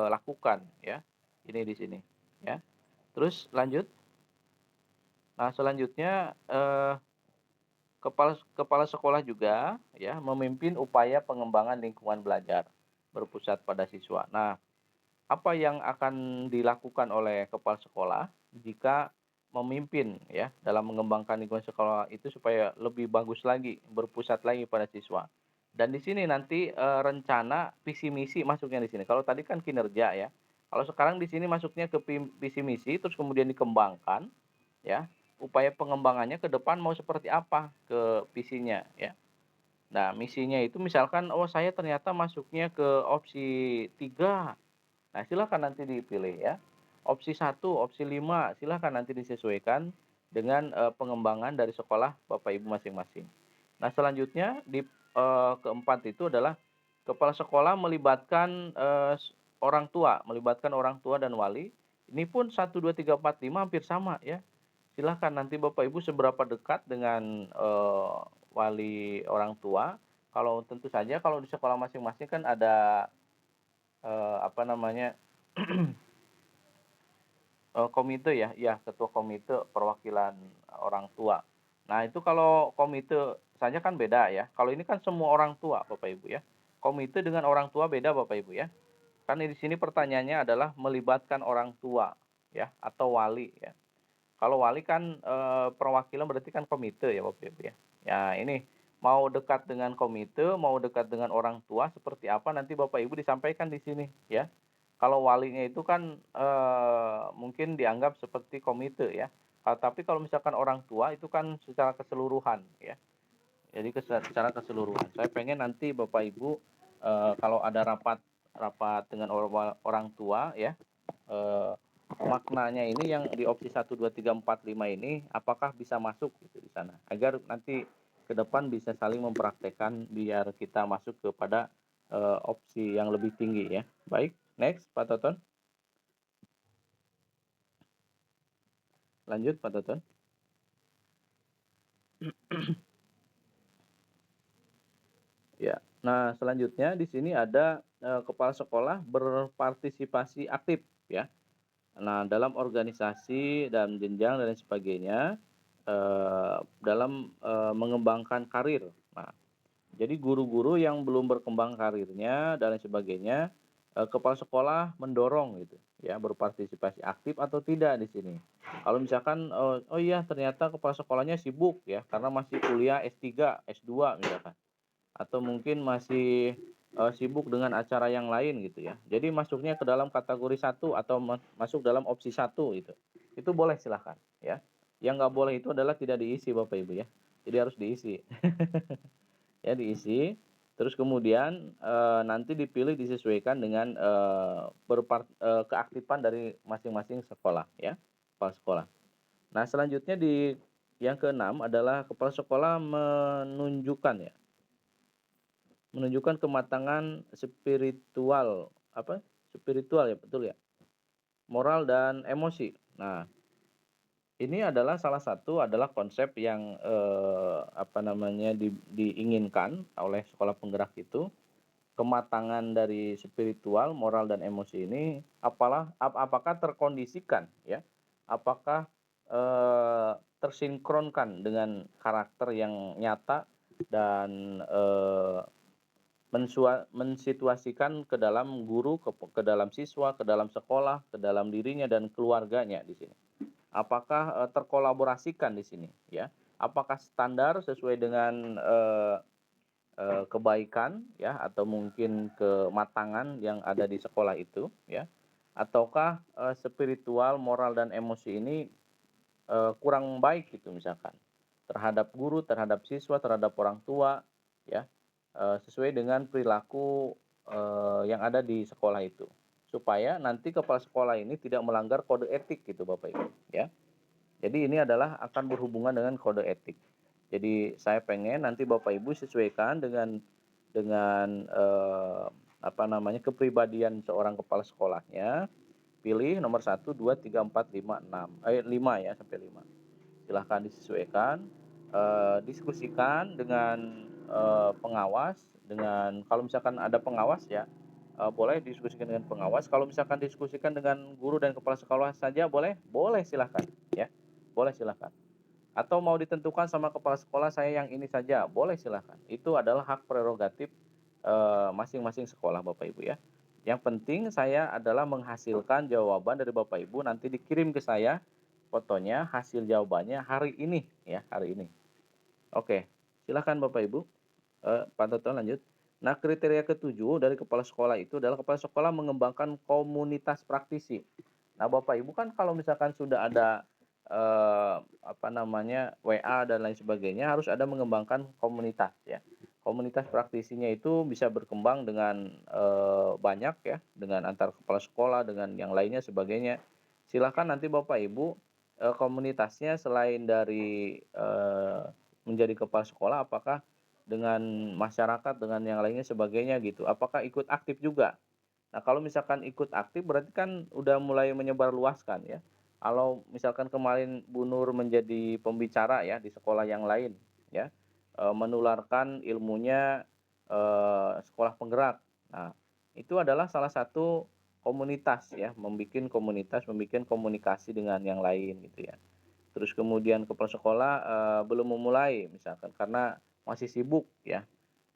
lakukan ya, ini di sini ya. Terus lanjut, nah selanjutnya, kepala kepala sekolah juga ya memimpin upaya pengembangan lingkungan belajar berpusat pada siswa. Nah, apa yang akan dilakukan oleh kepala sekolah jika memimpin ya dalam mengembangkan lingkungan sekolah itu supaya lebih bagus lagi, berpusat lagi pada siswa. Dan di sini nanti, rencana visi misi masuknya di sini. Kalau tadi kan kinerja ya. Kalau sekarang di sini masuknya ke visi misi terus kemudian dikembangkan ya, upaya pengembangannya ke depan mau seperti apa ke visinya ya. Nah, misinya itu misalkan, oh saya ternyata masuknya ke opsi 3. Nah, silakan nanti dipilih ya. Opsi 1, opsi 5, silakan nanti disesuaikan dengan, pengembangan dari sekolah Bapak Ibu masing-masing. Nah, selanjutnya di, keempat itu adalah kepala sekolah melibatkan, melibatkan orang tua dan wali. Ini pun 1, 2, 3, 4, 5 hampir sama ya. Silakan nanti Bapak Ibu seberapa dekat dengan, wali orang tua. Kalau tentu saja kalau di sekolah masing-masing kan ada, apa namanya, komite ya, iya ketua komite perwakilan orang tua. Nah itu kalau komite saja kan beda ya, kalau ini kan semua orang tua Bapak Ibu ya. Komite dengan orang tua beda Bapak Ibu ya. Kan di sini pertanyaannya adalah melibatkan orang tua ya, atau wali ya. Kalau wali kan, perwakilan berarti kan komite ya Bapak Ibu ya. Ya ini, mau dekat dengan komite, mau dekat dengan orang tua seperti apa nanti Bapak Ibu disampaikan di sini ya. Kalau walinya itu kan, mungkin dianggap seperti komite ya. Tapi kalau misalkan orang tua itu kan secara keseluruhan ya. Jadi secara keseluruhan. Saya pengen nanti Bapak Ibu, kalau ada rapat rapat dengan orang tua ya, eee, maknanya ini yang di opsi 1, 2, 3, 4, 5 ini apakah bisa masuk gitu di sana, agar nanti ke depan bisa saling mempraktekkan biar kita masuk kepada, opsi yang lebih tinggi ya. Baik, next Pak Toton, lanjut Pak Toton. Ya, nah selanjutnya di sini ada, kepala sekolah berpartisipasi aktif ya. Nah, dalam organisasi dan jenjang dan lain sebagainya, dalam, mengembangkan karir. Nah, jadi guru-guru yang belum berkembang karirnya dan lain sebagainya, kepala sekolah mendorong gitu ya, berpartisipasi aktif atau tidak di sini. Kalau misalkan, oh iya ternyata kepala sekolahnya sibuk ya, karena masih kuliah S3, S2 misalkan. Atau mungkin masih, sibuk dengan acara yang lain gitu ya. Jadi masuknya ke dalam kategori 1 atau masuk dalam opsi 1 gitu. Itu boleh silahkan ya. Yang nggak boleh itu adalah tidak diisi Bapak Ibu ya. Jadi harus diisi. Ya diisi, terus kemudian, nanti dipilih disesuaikan dengan, keaktifan dari masing-masing sekolah ya, kepala sekolah. Nah selanjutnya yang keenam adalah kepala sekolah menunjukkan kematangan spiritual, apa, spiritual ya, betul ya? Moral dan emosi. Nah, ini adalah salah satu adalah konsep yang, apa namanya, diinginkan oleh sekolah penggerak itu, kematangan dari spiritual, moral dan emosi ini apakah terkondisikan ya, apakah, tersinkronkan dengan karakter yang nyata dan, mensituasikan ke dalam guru, ke dalam siswa, ke dalam sekolah, ke dalam dirinya dan keluarganya di sini. Apakah, terkolaborasikan di sini ya? Apakah standar sesuai dengan, kebaikan ya atau mungkin kematangan yang ada di sekolah itu ya? Ataukah, spiritual, moral dan emosi ini, kurang baik gitu misalkan, terhadap guru, terhadap siswa, terhadap orang tua ya? Sesuai dengan perilaku, yang ada di sekolah itu. Supaya nanti kepala sekolah ini tidak melanggar kode etik gitu Bapak Ibu, ya. Jadi ini adalah akan berhubungan dengan kode etik. Jadi saya pengen nanti Bapak Ibu sesuaikan dengan, apa namanya, kepribadian seorang kepala sekolahnya, pilih nomor 1, 2, 3, 4, 5, 6, 5 ya, sampai 5. Silahkan disesuaikan. diskusikan dengan, pengawas, dengan kalau misalkan ada pengawas ya, boleh diskusikan dengan pengawas, kalau misalkan diskusikan dengan guru dan kepala sekolah saja boleh? Boleh silahkan, ya, boleh silahkan. Atau mau ditentukan sama kepala sekolah saya yang ini saja, boleh silahkan. Itu adalah hak prerogatif, masing-masing sekolah Bapak Ibu ya. Yang penting saya adalah menghasilkan jawaban dari Bapak Ibu nanti dikirim ke saya fotonya, hasil jawabannya hari ini ya, hari ini. Oke, silahkan Bapak Ibu, Pak Toto lanjut. Nah, kriteria ketujuh dari kepala sekolah itu adalah kepala sekolah mengembangkan komunitas praktisi. Nah, Bapak Ibu kan kalau misalkan sudah ada, apa namanya, WA dan lain sebagainya, harus ada mengembangkan komunitas ya. Komunitas praktisinya itu bisa berkembang dengan, banyak ya, dengan antar kepala sekolah, dengan yang lainnya sebagainya. Silahkan nanti Bapak Ibu, komunitasnya selain dari, menjadi kepala sekolah, apakah dengan masyarakat, dengan yang lainnya sebagainya gitu, apakah ikut aktif juga? Nah, kalau misalkan ikut aktif berarti kan udah mulai menyebarluaskan ya. Kalau misalkan kemarin Bu Nur menjadi pembicara ya di sekolah yang lain ya, menularkan ilmunya, sekolah penggerak. Nah, itu adalah salah satu komunitas ya, komunitas, membuat komunikasi dengan yang lain gitu ya. Terus kemudian kepala sekolah, belum memulai misalkan karena masih sibuk ya.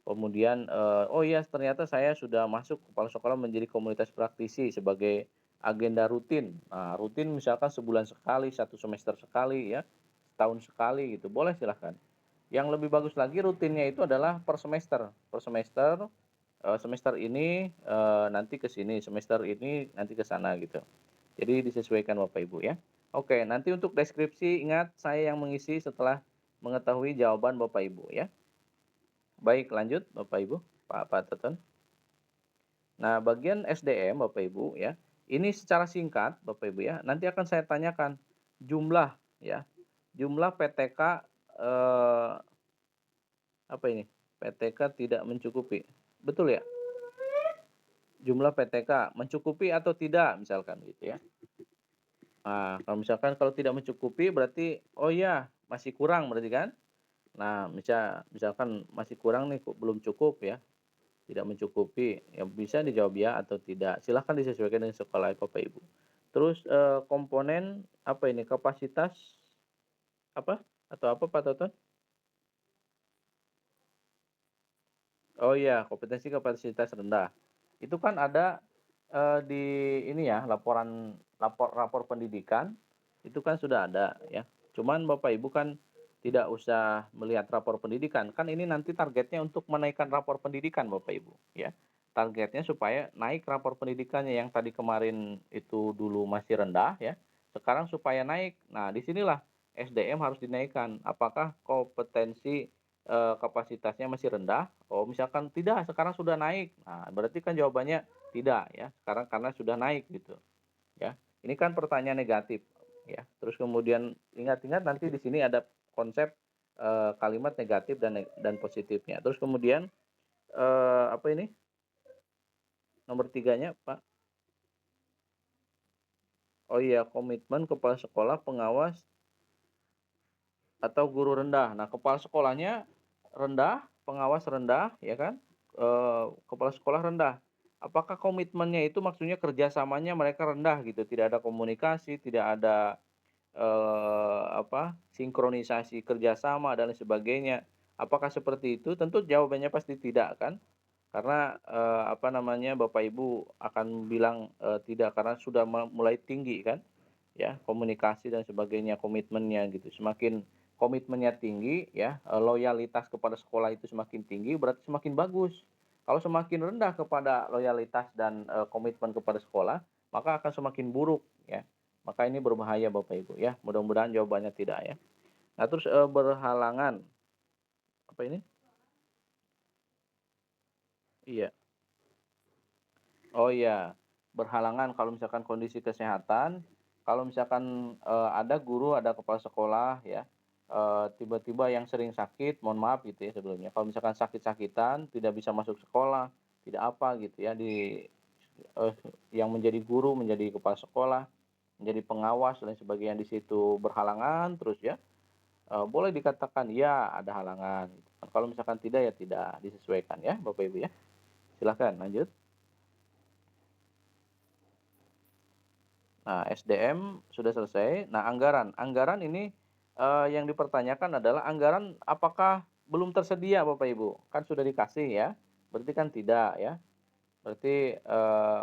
Kemudian, oh iya ternyata saya sudah masuk kepala sekolah menjadi komunitas praktisi sebagai agenda rutin. Nah, rutin misalkan sebulan sekali, 1 semester sekali ya, setahun sekali gitu, boleh silahkan. Yang lebih bagus lagi rutinnya itu adalah per semester. Per semester, semester ini, nanti ke sini, semester ini nanti ke sana gitu. Jadi disesuaikan Bapak Ibu ya. Oke, nanti untuk deskripsi ingat saya yang mengisi setelah mengetahui jawaban Bapak Ibu ya. Baik, lanjut Bapak Ibu, Pak Toton. Nah, bagian SDM Bapak Ibu ya, ini secara singkat Bapak Ibu ya, nanti akan saya tanyakan jumlah ya, jumlah PTK, apa ini, PTK tidak mencukupi, betul ya? Jumlah PTK mencukupi atau tidak misalkan gitu ya. Nah, kalau misalkan kalau tidak mencukupi berarti, oh ya masih kurang berarti kan? Nah, misalkan masih kurang nih, kok belum cukup ya, tidak mencukupi, ya bisa dijawab ya atau tidak. Silahkan disesuaikan dengan sekolah Bapak Ibu. Terus, komponen apa ini, kapasitas apa, atau apa Pak Toton? Oh iya, kompetensi kapasitas rendah. Itu kan ada, di ini ya, rapor pendidikan, itu kan sudah ada ya. Cuman Bapak Ibu kan tidak usah melihat rapor pendidikan, kan ini nanti targetnya untuk menaikkan rapor pendidikan Bapak Ibu, ya. Targetnya supaya naik rapor pendidikannya yang tadi kemarin itu dulu masih rendah ya, sekarang supaya naik. Nah, disinilah SDM harus dinaikkan. Apakah kompetensi, kapasitasnya masih rendah? Oh, misalkan tidak, sekarang sudah naik. Nah, berarti kan jawabannya tidak ya, sekarang karena sudah naik gitu, ya. Ini kan pertanyaan negatif, ya. Terus kemudian ingat-ingat nanti di sini ada konsep, kalimat negatif dan positifnya. Terus kemudian, apa ini, nomor tiganya, Pak? Oh iya, komitmen kepala sekolah, pengawas, atau guru rendah. Nah, kepala sekolahnya rendah, pengawas rendah, ya kan? Kepala sekolah rendah. Apakah komitmennya itu maksudnya kerjasamanya mereka rendah gitu, tidak ada komunikasi, tidak ada, apa, sinkronisasi kerjasama dan lain sebagainya. Apakah seperti itu? Tentu jawabannya pasti tidak kan? Karena, apa namanya, Bapak Ibu akan bilang, tidak karena sudah mulai tinggi kan, ya, komunikasi dan sebagainya, komitmennya gitu. Semakin komitmennya tinggi ya, loyalitas kepada sekolah itu semakin tinggi, berarti semakin bagus. Kalau semakin rendah kepada loyalitas dan, komitmen kepada sekolah, maka akan semakin buruk ya. Maka ini berbahaya Bapak Ibu ya, mudah-mudahan jawabannya tidak ya. Nah terus, berhalangan, apa ini? Iya. Oh iya, berhalangan kalau misalkan kondisi kesehatan, kalau misalkan, ada guru, ada kepala sekolah ya, tiba-tiba yang sering sakit, mohon maaf gitu ya sebelumnya, kalau misalkan sakit-sakitan, tidak bisa masuk sekolah, tidak apa gitu ya, eee, yang menjadi guru, menjadi kepala sekolah, menjadi pengawas dan lain sebagainya di situ berhalangan terus ya, boleh dikatakan ya ada halangan, gitu kan. Kalau misalkan tidak, ya tidak, disesuaikan ya Bapak Ibu ya. Silahkan lanjut. Nah, SDM sudah selesai. Nah, anggaran. Anggaran ini, yang dipertanyakan adalah anggaran apakah belum tersedia Bapak Ibu? Kan sudah dikasih ya, berarti kan tidak ya. Berarti,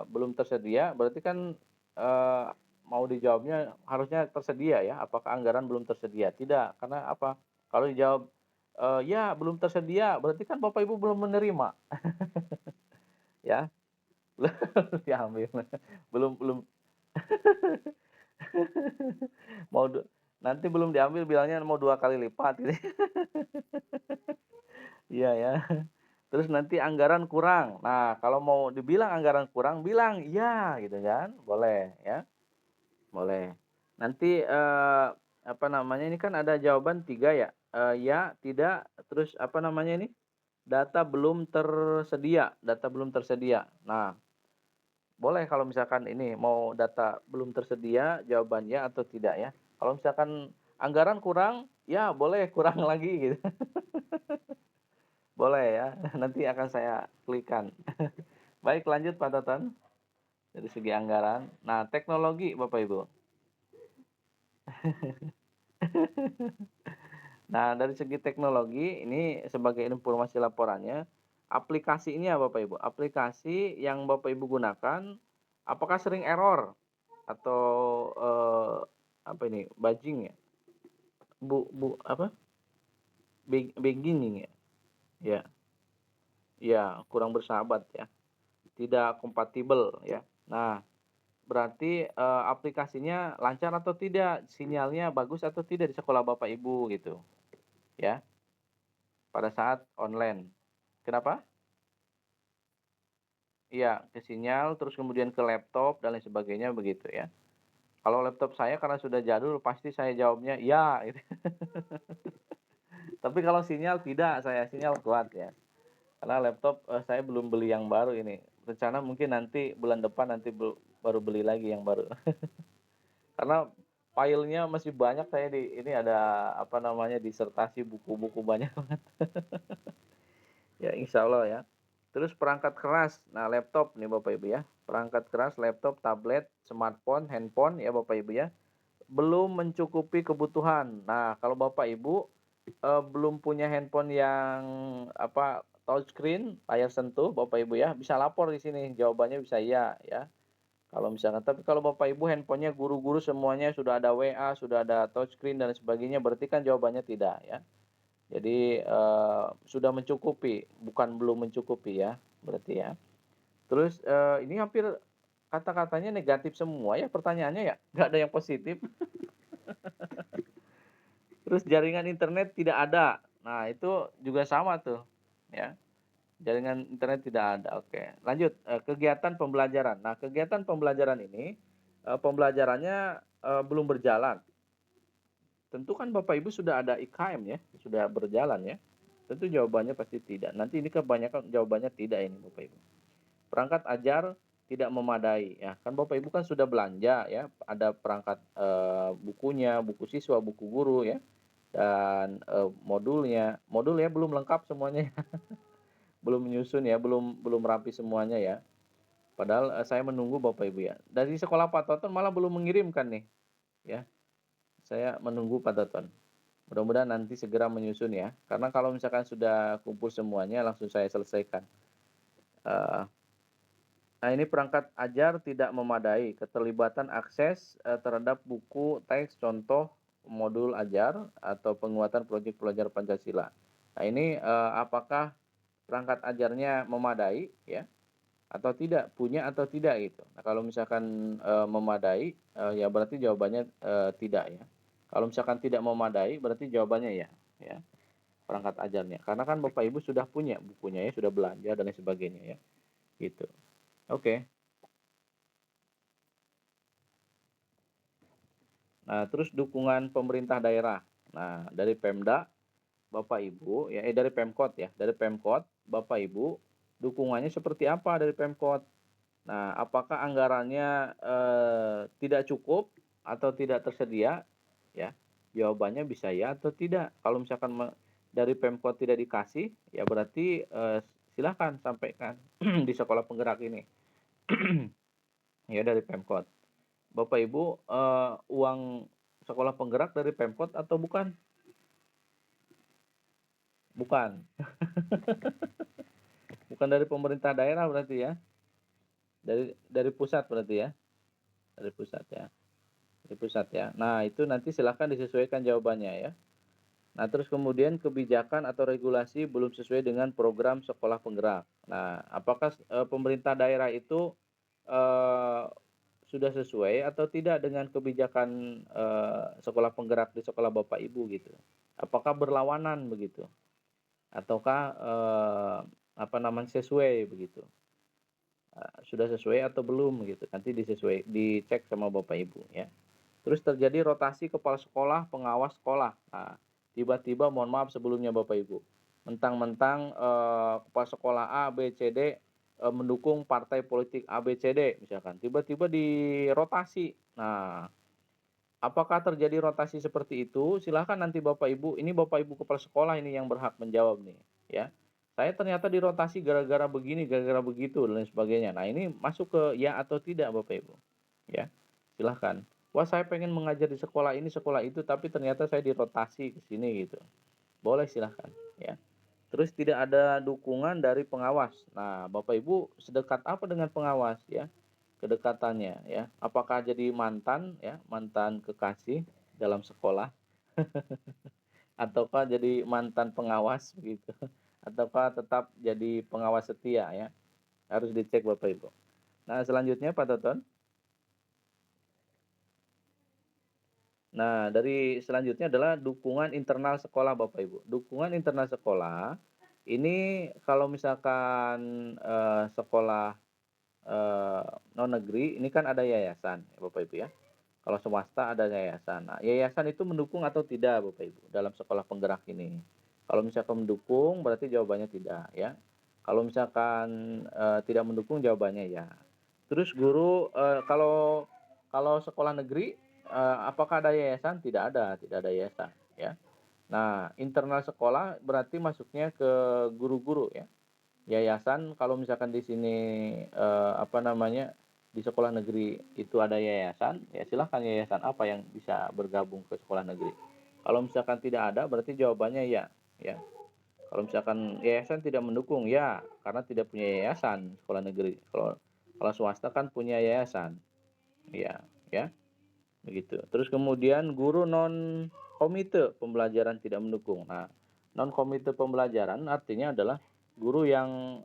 belum tersedia, berarti kan, eee, mau dijawabnya harusnya tersedia ya, apakah anggaran belum tersedia? Tidak, karena apa? Kalau dijawab, "Ya, belum tersedia," berarti kan Bapak Ibu belum menerima ya, belum diambil. Belum belum mau nanti belum diambil bilangnya mau 2 kali lipat gitu. Iya ya. Terus nanti anggaran kurang. Nah, kalau mau dibilang anggaran kurang, bilang iya gitu kan, boleh ya. Boleh. Nanti, apa namanya, ini kan ada jawaban 3 ya, ya, tidak, terus apa namanya ini, data belum tersedia. Nah, boleh kalau misalkan ini mau data belum tersedia jawabannya atau tidak ya. Kalau misalkan anggaran kurang, ya boleh kurang lagi gitu. Boleh ya, nanti akan saya klikkan. Baik lanjut Pak Toton, dari segi anggaran. Nah, teknologi Bapak Ibu. Nah, dari segi teknologi ini sebagai informasi laporannya, aplikasi ini ya Bapak Ibu, aplikasi yang Bapak Ibu gunakan, apakah sering error atau, apa ini, bugging ya? Apa, beginning ya? Ya, ya, kurang bersahabat ya, tidak kompatibel ya. Nah, berarti, aplikasinya lancar atau tidak, sinyalnya bagus atau tidak di sekolah Bapak Ibu gitu, ya, pada saat online. Kenapa? Iya, ke sinyal, terus kemudian ke laptop dan lain sebagainya begitu ya. Kalau laptop saya karena sudah jadul pasti saya jawabnya iya gitu. Tapi kalau sinyal tidak, saya sinyal kuat ya. Karena laptop, saya belum beli yang baru ini. Rencana mungkin nanti bulan depan nanti baru beli lagi yang baru. Karena filenya masih banyak saya di ini ada apa namanya, disertasi buku-buku banyak banget. Ya insya Allah ya. Terus perangkat keras, nah laptop nih Bapak Ibu ya, perangkat keras laptop, tablet, smartphone, handphone ya Bapak Ibu ya, belum mencukupi kebutuhan. Nah kalau Bapak Ibu, belum punya handphone yang apa, touchscreen, layar sentuh Bapak Ibu ya, bisa lapor di sini, jawabannya bisa iya ya. Kalau misalkan tapi kalau Bapak Ibu handphonenya guru-guru semuanya sudah ada WA, sudah ada touchscreen dan sebagainya, berarti kan jawabannya tidak ya. Jadi, sudah mencukupi, bukan belum mencukupi ya, berarti ya. Terus, ini hampir kata-katanya negatif semua ya pertanyaannya ya, nggak ada yang positif. Terus jaringan internet tidak ada. Nah, itu juga sama tuh, ya, jaringan internet tidak ada, oke. Lanjut, kegiatan pembelajaran. Nah, kegiatan pembelajaran ini, pembelajarannya, belum berjalan. Tentu kan Bapak Ibu sudah ada IKM ya, sudah berjalan ya. Tentu jawabannya pasti tidak. Nanti ini kebanyakan jawabannya tidak ini Bapak Ibu. Perangkat ajar tidak memadai ya, kan Bapak Ibu kan sudah belanja ya, ada perangkat, bukunya, buku siswa, buku guru ya, dan, modulnya. Modulnya belum lengkap semuanya ya, belum menyusun ya, belum belum rapi semuanya ya. Padahal, saya menunggu Bapak Ibu ya. Dari sekolah Pak Toton malah belum mengirimkan nih, ya. Saya menunggu Pak Toton. Mudah-mudahan nanti segera menyusun ya, karena kalau misalkan sudah kumpul semuanya langsung saya selesaikan. Eee, nah ini perangkat ajar tidak memadai, keterlibatan akses, terhadap buku, teks, contoh, modul ajar, atau penguatan proyek belajar Pancasila. Nah ini, apakah perangkat ajarnya memadai ya, atau tidak, punya atau tidak gitu. Nah kalau misalkan, memadai, ya berarti jawabannya, tidak ya. Kalau misalkan tidak memadai berarti jawabannya ya, ya. Perangkat ajarnya. Karena kan Bapak Ibu sudah punya bukunya ya, sudah belanja dan lain sebagainya ya, gitu. Oke. Nah, terus dukungan pemerintah daerah. Nah, dari Pemda, Bapak Ibu ya dari Pemkot ya, dari Pemkot, Bapak Ibu, dukungannya seperti apa dari Pemkot? Nah, apakah anggarannya, tidak cukup atau tidak tersedia ya? Jawabannya bisa ya atau tidak. Kalau misalkan dari Pemkot tidak dikasih, ya berarti, silahkan sampaikan di sekolah penggerak ini, ya dari Pemkot. Bapak Ibu, uang sekolah penggerak dari Pemkot atau bukan? Bukan. Bukan dari pemerintah daerah berarti ya? Dari pusat berarti ya? Dari pusat ya? Dari pusat ya. Nah, itu nanti silakan disesuaikan jawabannya ya. Nah, terus kemudian kebijakan atau regulasi belum sesuai dengan program sekolah penggerak. Nah, apakah, pemerintah daerah itu, eee, sudah sesuai atau tidak dengan kebijakan, sekolah penggerak di sekolah Bapak Ibu gitu? Apakah berlawanan begitu? Ataukah, apa namanya, sesuai begitu? Sudah sesuai atau belum gitu, nanti dicek sama Bapak Ibu ya. Terus terjadi rotasi kepala sekolah, pengawas sekolah. Nah, tiba-tiba mohon maaf sebelumnya Bapak Ibu, mentang-mentang, kepala sekolah A, B, C, D, mendukung partai politik A, B, C, D misalkan, tiba-tiba dirotasi. Nah, apakah terjadi rotasi seperti itu? Silahkan nanti Bapak Ibu, ini Bapak Ibu kepala sekolah ini yang berhak menjawab nih, ya. Saya ternyata dirotasi gara-gara begini, gara-gara begitu, dan lain sebagainya. Nah, ini masuk ke ya atau tidak Bapak Ibu, ya. Silahkan. Wah, saya pengen mengajar di sekolah ini, sekolah itu, tapi ternyata saya dirotasi ke sini gitu. Boleh silahkan, ya. Terus tidak ada dukungan dari pengawas. Nah, Bapak Ibu sedekat apa dengan pengawas ya? Kedekatannya ya. Apakah jadi mantan ya, mantan kekasih dalam sekolah ataukah jadi mantan pengawas begitu? Ataukah tetap jadi pengawas setia ya? Harus dicek Bapak Ibu. Nah, selanjutnya Pak Toton. Nah, dari selanjutnya adalah dukungan internal sekolah Bapak Ibu. Dukungan internal sekolah ini kalau misalkan, sekolah, non negeri ini kan ada yayasan ya Bapak Ibu ya. Kalau swasta ada yayasan. Nah, yayasan itu mendukung atau tidak Bapak Ibu dalam sekolah penggerak ini? Kalau misalkan mendukung berarti jawabannya tidak ya. Kalau misalkan, tidak mendukung jawabannya ya. Terus guru, kalau kalau sekolah negeri, apakah ada yayasan? Tidak ada yayasan ya. Nah, internal sekolah berarti masuknya ke guru-guru ya. Yayasan kalau misalkan di sini, apa namanya, di sekolah negeri itu ada yayasan, ya silahkan yayasan apa yang bisa bergabung ke sekolah negeri. Kalau misalkan tidak ada berarti jawabannya ya, ya. Kalau misalkan yayasan tidak mendukung, ya karena tidak punya yayasan sekolah negeri. Kalau kalau swasta kan punya yayasan, ya, ya, begitu. Terus kemudian guru non komite pembelajaran tidak mendukung. Nah, non komite pembelajaran artinya adalah guru yang,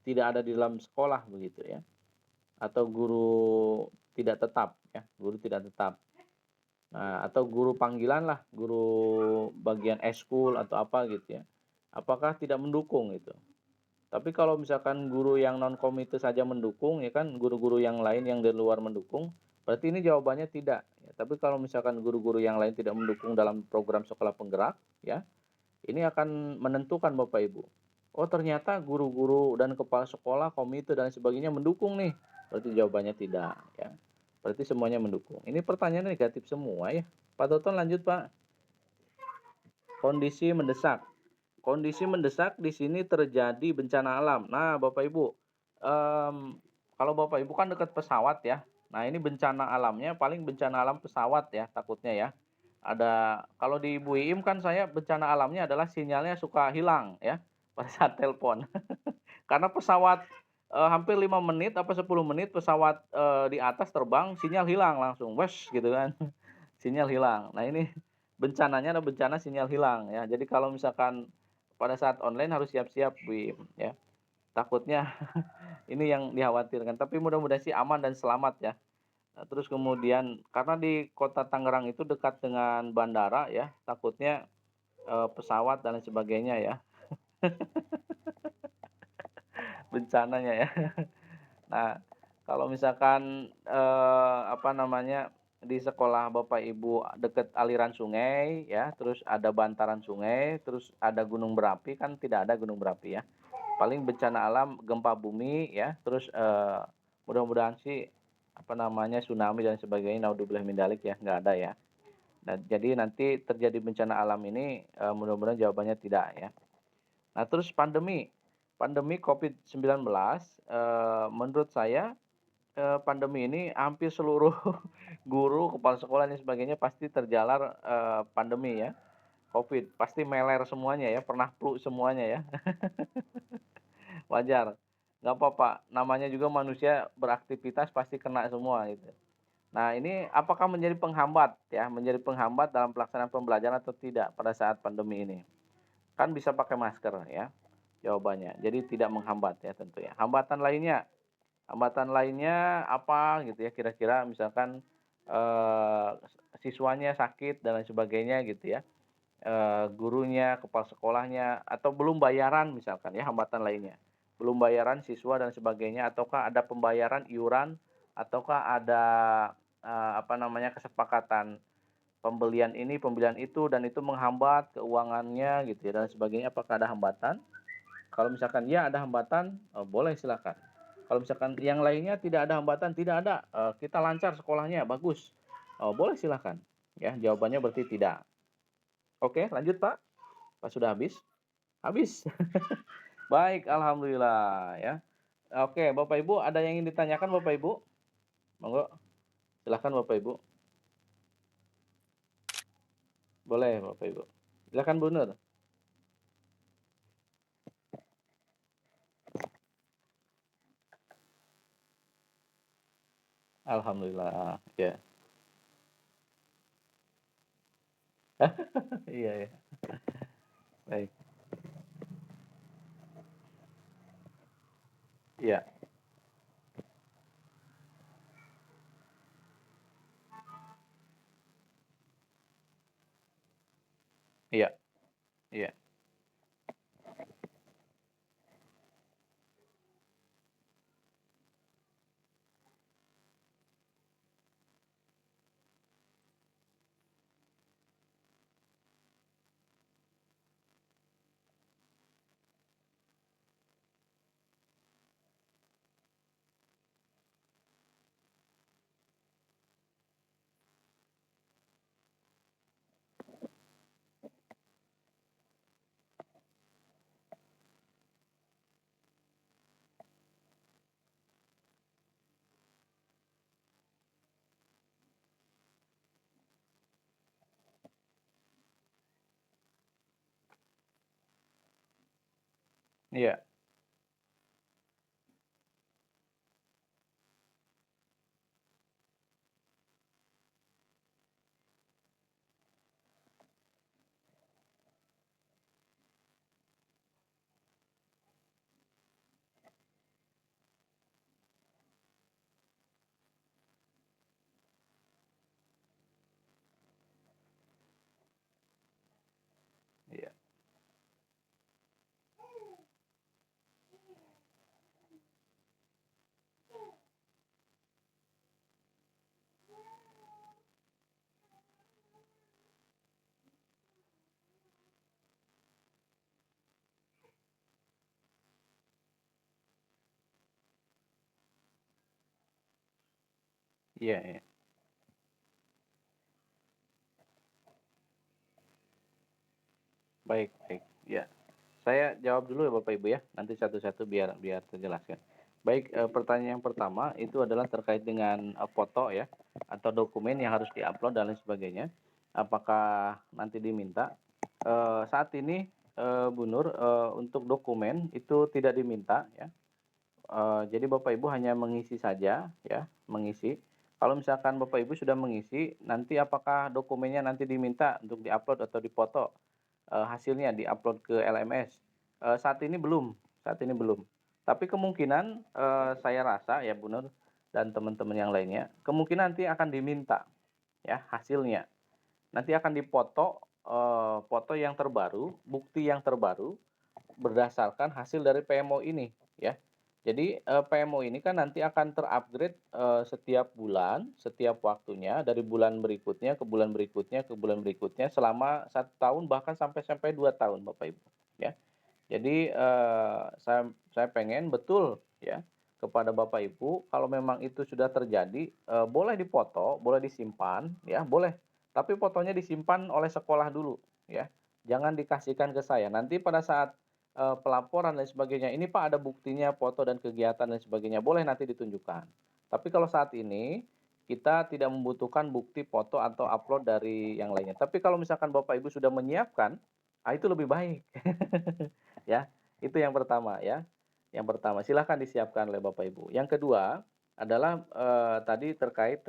tidak ada di dalam sekolah begitu ya, atau guru tidak tetap ya, guru tidak tetap. Nah, atau guru panggilan lah, guru bagian eskul atau apa gitu ya. Apakah tidak mendukung itu? Tapi kalau misalkan guru yang non komite saja mendukung ya kan, guru-guru yang lain yang di luar mendukung, berarti ini jawabannya tidak ya. Tapi kalau misalkan guru-guru yang lain tidak mendukung dalam program sekolah penggerak ya, ini akan menentukan Bapak Ibu. Oh, ternyata guru-guru dan kepala sekolah, komite dan sebagainya mendukung nih. Berarti jawabannya tidak ya. Berarti semuanya mendukung. Ini pertanyaan negatif semua ya. Pak Toton lanjut Pak. Kondisi mendesak. Kondisi mendesak di sini terjadi bencana alam. Nah, Bapak Ibu, kalau Bapak Ibu kan dekat pesawat ya. Nah, ini bencana alamnya paling bencana alam pesawat ya takutnya ya. Ada kalau di Bu Iim kan saya bencana alamnya adalah sinyalnya suka hilang ya pada saat telepon. Karena pesawat, hampir 5 menit apa 10 menit pesawat, di atas terbang sinyal hilang langsung, wes gitu kan. Sinyal hilang. Nah, ini bencananya ada bencana sinyal hilang ya. Jadi kalau misalkan pada saat online harus siap-siap Bu Iim ya. Takutnya ini yang dikhawatirkan, tapi mudah-mudahan sih aman dan selamat ya. Terus kemudian karena di kota Tangerang itu dekat dengan bandara ya, takutnya, pesawat dan lain sebagainya ya, bencananya ya. Nah, kalau misalkan, apa namanya, di sekolah Bapak Ibu dekat aliran sungai ya, terus ada bantaran sungai, terus ada gunung berapi, kan tidak ada gunung berapi ya. Paling bencana alam gempa bumi ya, terus, mudah-mudahan sih, apa namanya, tsunami dan sebagainya, naudzubillah min dzalik ya, nggak ada ya. Nah, jadi nanti terjadi bencana alam ini, mudah-mudahan jawabannya tidak ya. Nah, terus pandemi COVID-19, menurut saya, pandemi ini hampir seluruh guru, kepala sekolah dan sebagainya pasti terjalar, pandemi ya, Covid. Pasti meler semuanya ya, pernah flu semuanya ya. Wajar, nggak apa-apa, namanya juga manusia beraktivitas pasti kena semua gitu. Nah, ini apakah menjadi penghambat ya, menjadi penghambat dalam pelaksanaan pembelajaran atau tidak pada saat pandemi ini? Kan bisa pakai masker ya, jawabannya. Jadi tidak menghambat ya tentu ya. Hambatan lainnya apa gitu ya kira-kira misalkan, eee, siswanya sakit dan lain sebagainya gitu ya, gurunya, kepala sekolahnya, atau belum bayaran misalkan ya hambatan lainnya. Belum bayaran siswa dan sebagainya ataukah ada pembayaran iuran ataukah ada, apa namanya, kesepakatan pembelian ini, pembelian itu dan itu menghambat keuangannya gitu ya dan sebagainya, apakah ada hambatan? Kalau misalkan ya ada hambatan, boleh silakan. Kalau misalkan yang lainnya tidak ada hambatan, tidak ada, kita lancar sekolahnya, bagus, boleh silakan. Ya, jawabannya berarti tidak. Oke, lanjut Pak. Pak sudah habis? Habis. Baik, alhamdulillah ya. Oke, Bapak Ibu ada yang ingin ditanyakan Bapak Ibu? Monggo, silakan Bapak Ibu. Boleh Bapak Ibu. Silakan Bu Nur. Alhamdulillah, ya. Iya ya, baik. Iya, iya, iya, iya, iya. Iya iya. Baik baik, iya. Saya jawab dulu ya Bapak Ibu ya, nanti satu-satu biar biar terjelaskan. Baik, pertanyaan yang pertama itu adalah terkait dengan, foto ya, atau dokumen yang harus diupload dan lain sebagainya. Apakah nanti diminta? Saat ini, Bu Nur, untuk dokumen itu tidak diminta ya. Jadi Bapak Ibu hanya mengisi saja ya, mengisi. Kalau misalkan Bapak Ibu sudah mengisi, nanti apakah dokumennya nanti diminta untuk diupload atau dipoto, hasilnya diupload ke LMS? Saat ini belum, saat ini belum. Tapi kemungkinan, saya rasa ya Bu Nur dan teman-teman yang lainnya, kemungkinan nanti akan diminta ya hasilnya. Nanti akan dipoto, foto yang terbaru, bukti yang terbaru berdasarkan hasil dari PMO ini ya. Jadi, PMO ini kan nanti akan terupgrade setiap bulan, setiap waktunya dari bulan berikutnya ke bulan berikutnya ke bulan berikutnya selama 1 tahun bahkan sampai sampai 2 tahun Bapak Ibu, ya. Jadi, saya pengen betul ya kepada Bapak Ibu kalau memang itu sudah terjadi, boleh dipoto, boleh disimpan ya, boleh. Tapi fotonya disimpan oleh sekolah dulu, ya. Jangan dikasihkan ke saya. Nanti pada saat, pelaporan dan sebagainya, "Ini Pak ada buktinya foto dan kegiatan dan sebagainya," boleh nanti ditunjukkan. Tapi kalau saat ini, kita tidak membutuhkan bukti foto atau upload dari yang lainnya. Tapi kalau misalkan Bapak Ibu sudah menyiapkan, itu lebih baik. Ya, itu yang pertama ya. Yang pertama, silahkan disiapkan oleh Bapak Ibu. Yang kedua adalah, tadi eee, terkait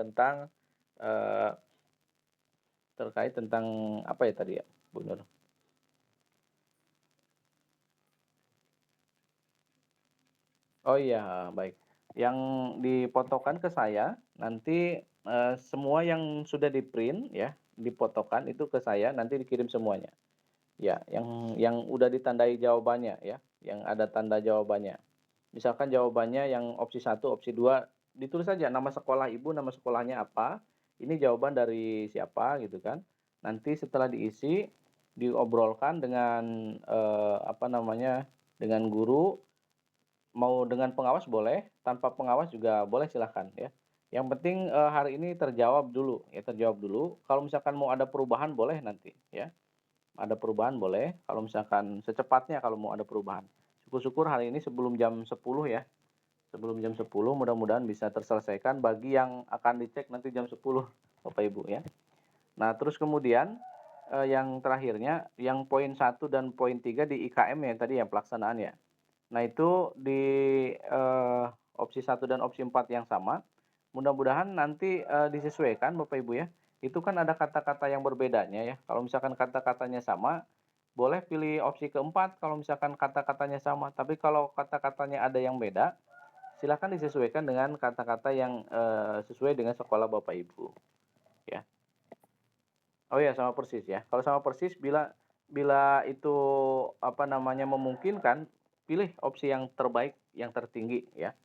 tentang apa ya tadi ya, Bu Nur? Oh iya, baik. Yang difotokan ke saya, nanti, semua yang sudah di-print ya, difotokan itu ke saya, nanti dikirim semuanya. Ya, yang udah ditandai jawabannya ya, yang ada tanda jawabannya. Misalkan jawabannya yang opsi satu, opsi 2, ditulis saja nama sekolah Ibu, nama sekolahnya apa, ini jawaban dari siapa gitu kan. Nanti setelah diisi, diobrolkan dengan, apa namanya, dengan guru, mau dengan pengawas boleh, tanpa pengawas juga boleh silahkan ya. Yang penting, hari ini terjawab dulu ya, terjawab dulu, kalau misalkan mau ada perubahan boleh nanti ya. Ada perubahan boleh, kalau misalkan secepatnya kalau mau ada perubahan. Syukur-syukur hari ini sebelum jam 10 ya, sebelum jam 10 mudah-mudahan bisa terselesaikan bagi yang akan dicek nanti jam 10 Bapak Ibu ya. Nah terus kemudian, yang terakhirnya, yang poin satu dan poin 3 di IKM ya tadi ya pelaksanaan ya. Nah itu di, opsi satu dan opsi 4 yang sama, mudah-mudahan nanti, disesuaikan Bapak Ibu ya. Itu kan ada kata-kata yang berbedanya ya, kalau misalkan kata-katanya sama, boleh pilih opsi keempat kalau misalkan kata-katanya sama, tapi kalau kata-katanya ada yang beda, silakan disesuaikan dengan kata-kata yang, sesuai dengan sekolah Bapak Ibu, ya. Oh ya sama persis ya, kalau sama persis bila bila itu, apa namanya, memungkinkan, pilih opsi yang terbaik, yang tertinggi ya.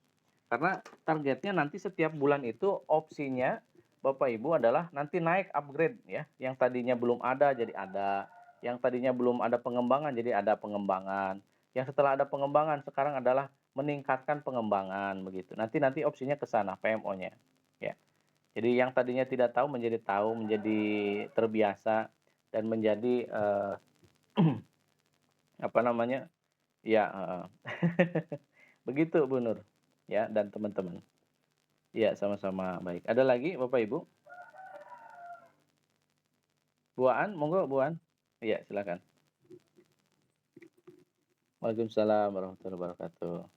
Karena targetnya nanti setiap bulan itu opsinya Bapak Ibu adalah nanti naik upgrade ya, yang tadinya belum ada jadi ada, yang tadinya belum ada pengembangan jadi ada pengembangan, yang setelah ada pengembangan sekarang adalah meningkatkan pengembangan begitu. Nanti nanti opsinya ke sana PMO-nya, ya. Jadi yang tadinya tidak tahu, menjadi terbiasa dan menjadi, apa namanya, ya heeh. Begitu Bu Nur, ya dan teman-teman. Iya, sama-sama, baik. Ada lagi Bapak Ibu? Bu Aan, monggo Bu Aan. Iya, silakan. Waalaikumsalam warahmatullahi wabarakatuh.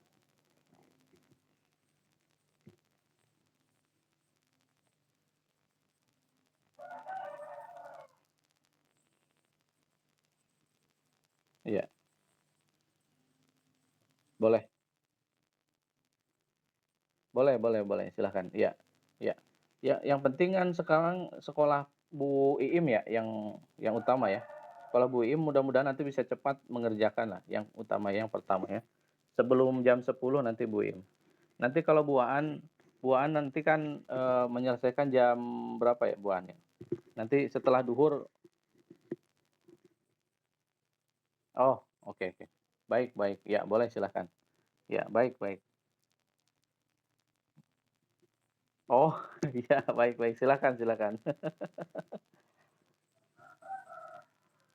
Iya, boleh boleh boleh boleh, silakan. Iya iya. Ya, yang penting kan sekarang sekolah Bu Iim ya, yang utama ya. Sekolah Bu Iim mudah-mudahan nanti bisa cepat mengerjakan lah, yang utama, yang pertama ya. Sebelum jam 10 nanti Bu Iim. Nanti kalau Bu Aan nanti kan, menyelesaikan jam berapa ya Bu Aan ya? Nanti setelah duhur. Oh, oke oke. Baik baik, ya boleh silakan. Ya, baik baik. Oh, iya, baik baik, silakan silakan.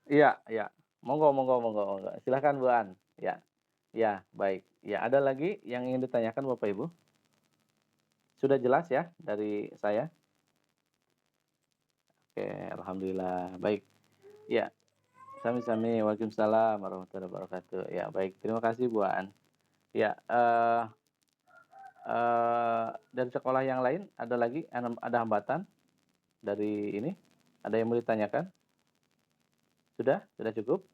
Iya iya. Monggo monggo monggo monggo. Silakan Bu An. Ya ya, baik. Ya, ada lagi yang ingin ditanyakan Bapak Ibu? Sudah jelas ya dari saya? Oke, alhamdulillah, baik. Ya, sami-sami. Waalaikumsalam warahmatullahi wabarakatuh. Ya, baik. Terima kasih Bu An. Ya, dari sekolah yang lain ada lagi, ada hambatan dari ini? Ada yang mau ditanyakan? Sudah? Sudah cukup?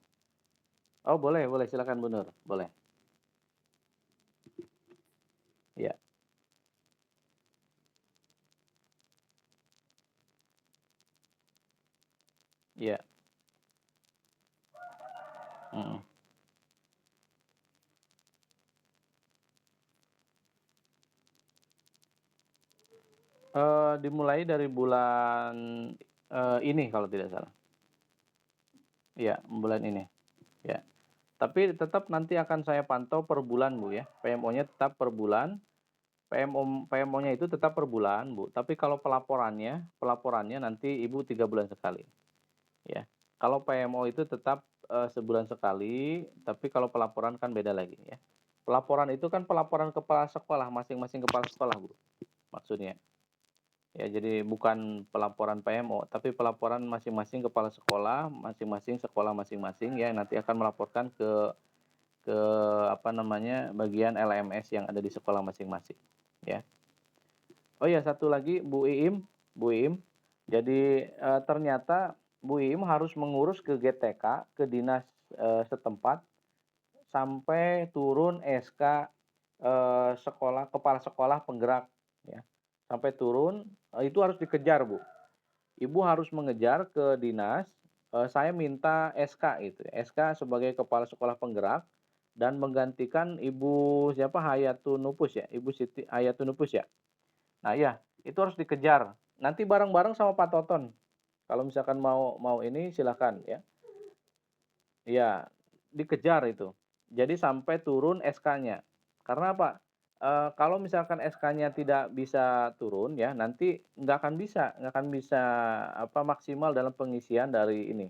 Oh boleh boleh, silakan Bu Nur, boleh. Iya iya, mhm. Dimulai dari bulan, ini kalau tidak salah. Iya, bulan ini, ya. Tapi tetap nanti akan saya pantau per bulan Bu ya, PMO-nya tetap per bulan, PMO-nya itu tetap per bulan, Bu, tapi kalau pelaporannya nanti Ibu 3 bulan sekali, ya. Kalau PMO itu tetap, sebulan sekali, tapi kalau pelaporan kan beda lagi, ya. Pelaporan itu kan pelaporan kepala sekolah, masing-masing kepala sekolah, Bu, maksudnya. Ya, jadi bukan pelaporan PMO, tapi pelaporan masing-masing kepala sekolah, masing-masing sekolah masing-masing ya nanti akan melaporkan ke apa namanya, bagian LMS yang ada di sekolah masing-masing, ya. Oh ya, satu lagi Bu Iim, jadi, ternyata Bu Iim harus mengurus ke GTK, ke dinas, setempat, sampai turun SK, sekolah kepala sekolah penggerak, ya. Sampai turun, itu harus dikejar, Bu. Ibu harus mengejar ke dinas, saya minta SK itu, SK sebagai kepala sekolah penggerak dan menggantikan Ibu siapa, Hayatunupus ya, Ibu Siti Hayatunupus ya? Nah iya, itu harus dikejar. Nanti bareng-bareng sama Pak Toton. Kalau misalkan mau mau ini silakan ya. Iya, dikejar itu. Jadi sampai turun SK-nya. Karena apa? Kalau misalkan SK-nya tidak bisa turun ya, nanti nggak akan bisa apa, maksimal dalam pengisian dari ini,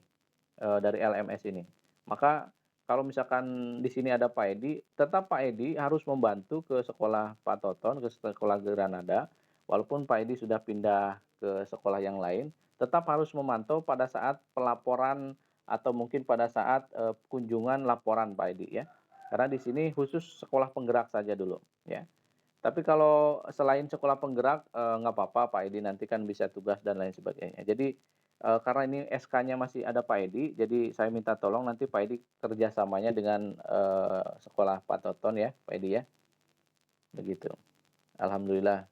dari LMS ini. Maka kalau misalkan di sini ada Pak Edi, tetap Pak Edi harus membantu ke sekolah Pak Toton, ke sekolah Granada, walaupun Pak Edi sudah pindah ke sekolah yang lain, tetap harus memantau pada saat pelaporan atau mungkin pada saat, kunjungan laporan Pak Edi ya. Karena di sini khusus sekolah penggerak saja dulu ya. Tapi kalau selain sekolah penggerak, nggak apa-apa Pak Edi nanti kan bisa tugas dan lain sebagainya. Jadi, karena ini SK-nya masih ada Pak Edi, jadi saya minta tolong nanti Pak Edi kerjasamanya dengan, sekolah Pak Toton ya, Pak Edi ya, begitu. Alhamdulillah.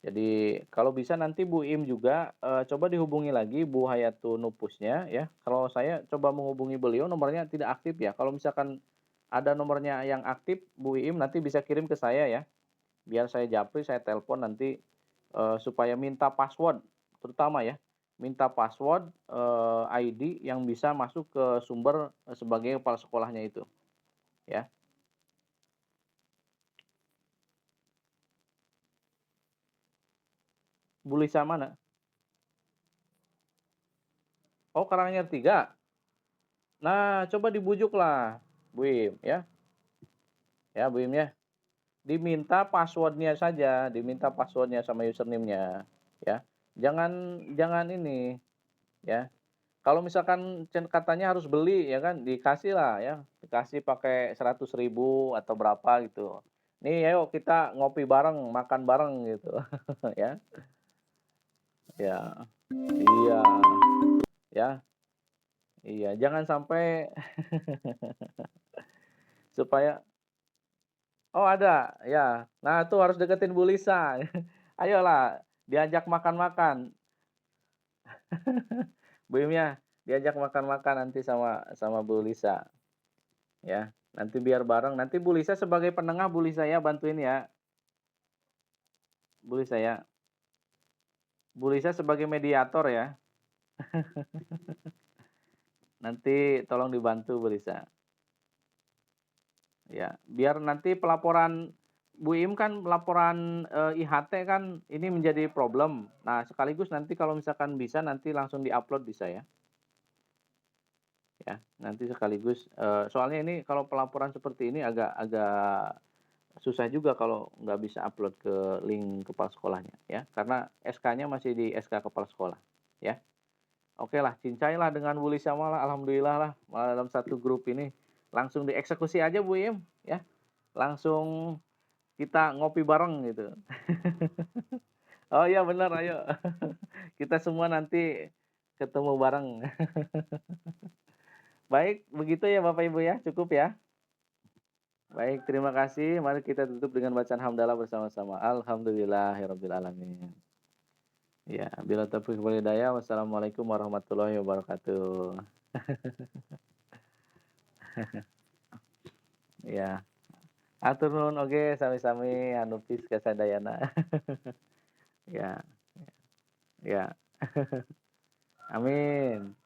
Jadi kalau bisa nanti Bu Im juga, coba dihubungi lagi Bu Hayatunupusnya ya. Kalau saya coba menghubungi beliau nomornya tidak aktif ya. Kalau misalkan ada nomornya yang aktif Bu Im nanti bisa kirim ke saya ya. Biar saya japri, saya telepon nanti, supaya minta password, terutama ya, minta password, ID yang bisa masuk ke sumber, sebagai kepala sekolahnya itu, ya. Bu Lisa mana? Oh, Karanganyar 3. Nah, coba dibujuklah, Bu Im, ya Bu Im ya. Diminta password-nya saja, diminta password-nya sama username-nya, ya. Jangan jangan ini, ya. Kalau misalkan katanya harus beli ya kan, dikasih lah ya, dikasih pakai 100.000 atau berapa gitu. "Nih ayo kita ngopi bareng, makan bareng," gitu ya. Ya, iya, ya, iya, jangan sampai supaya oh ada, ya. Nah tuh harus deketin Bu Lisa. Ayolah diajak makan-makan, Bu Im-nya, diajak makan-makan nanti sama sama Bu Lisa, ya. Nanti biar bareng, nanti Bu Lisa sebagai penengah Bu Lisa ya bantuin ya, Bu Lisa ya. Bu Lisa sebagai mediator ya, nanti tolong dibantu Bu Lisa. Ya, biar nanti pelaporan Bu Im kan laporan, IHT kan ini menjadi problem. Nah, sekaligus nanti kalau misalkan bisa nanti langsung di-upload bisa ya, ya. Nanti sekaligus, soalnya ini kalau pelaporan seperti ini agak agak susah juga kalau nggak bisa upload ke link kepala sekolahnya ya, karena SK-nya masih di SK kepala sekolah, ya. Oke lah, cincailah dengan Bu Lisa malah alhamdulillah lah, malah dalam satu grup ini, langsung dieksekusi aja Bu Im, ya. Langsung kita ngopi bareng gitu. Oh iya bener, ayo. Kita semua nanti ketemu bareng. Baik, begitu ya Bapak Ibu ya, cukup ya? Baik, terima kasih. Mari kita tutup dengan bacaan hamdalah bersama-sama. Alhamdulillahirabbil alamin. Ya, bila taufiq wal hidayah. Wassalamualaikum warahmatullahi wabarakatuh. Ya. Atur nuhun oge sami-sami anu pis kasadayana. Ya, ya. Amin.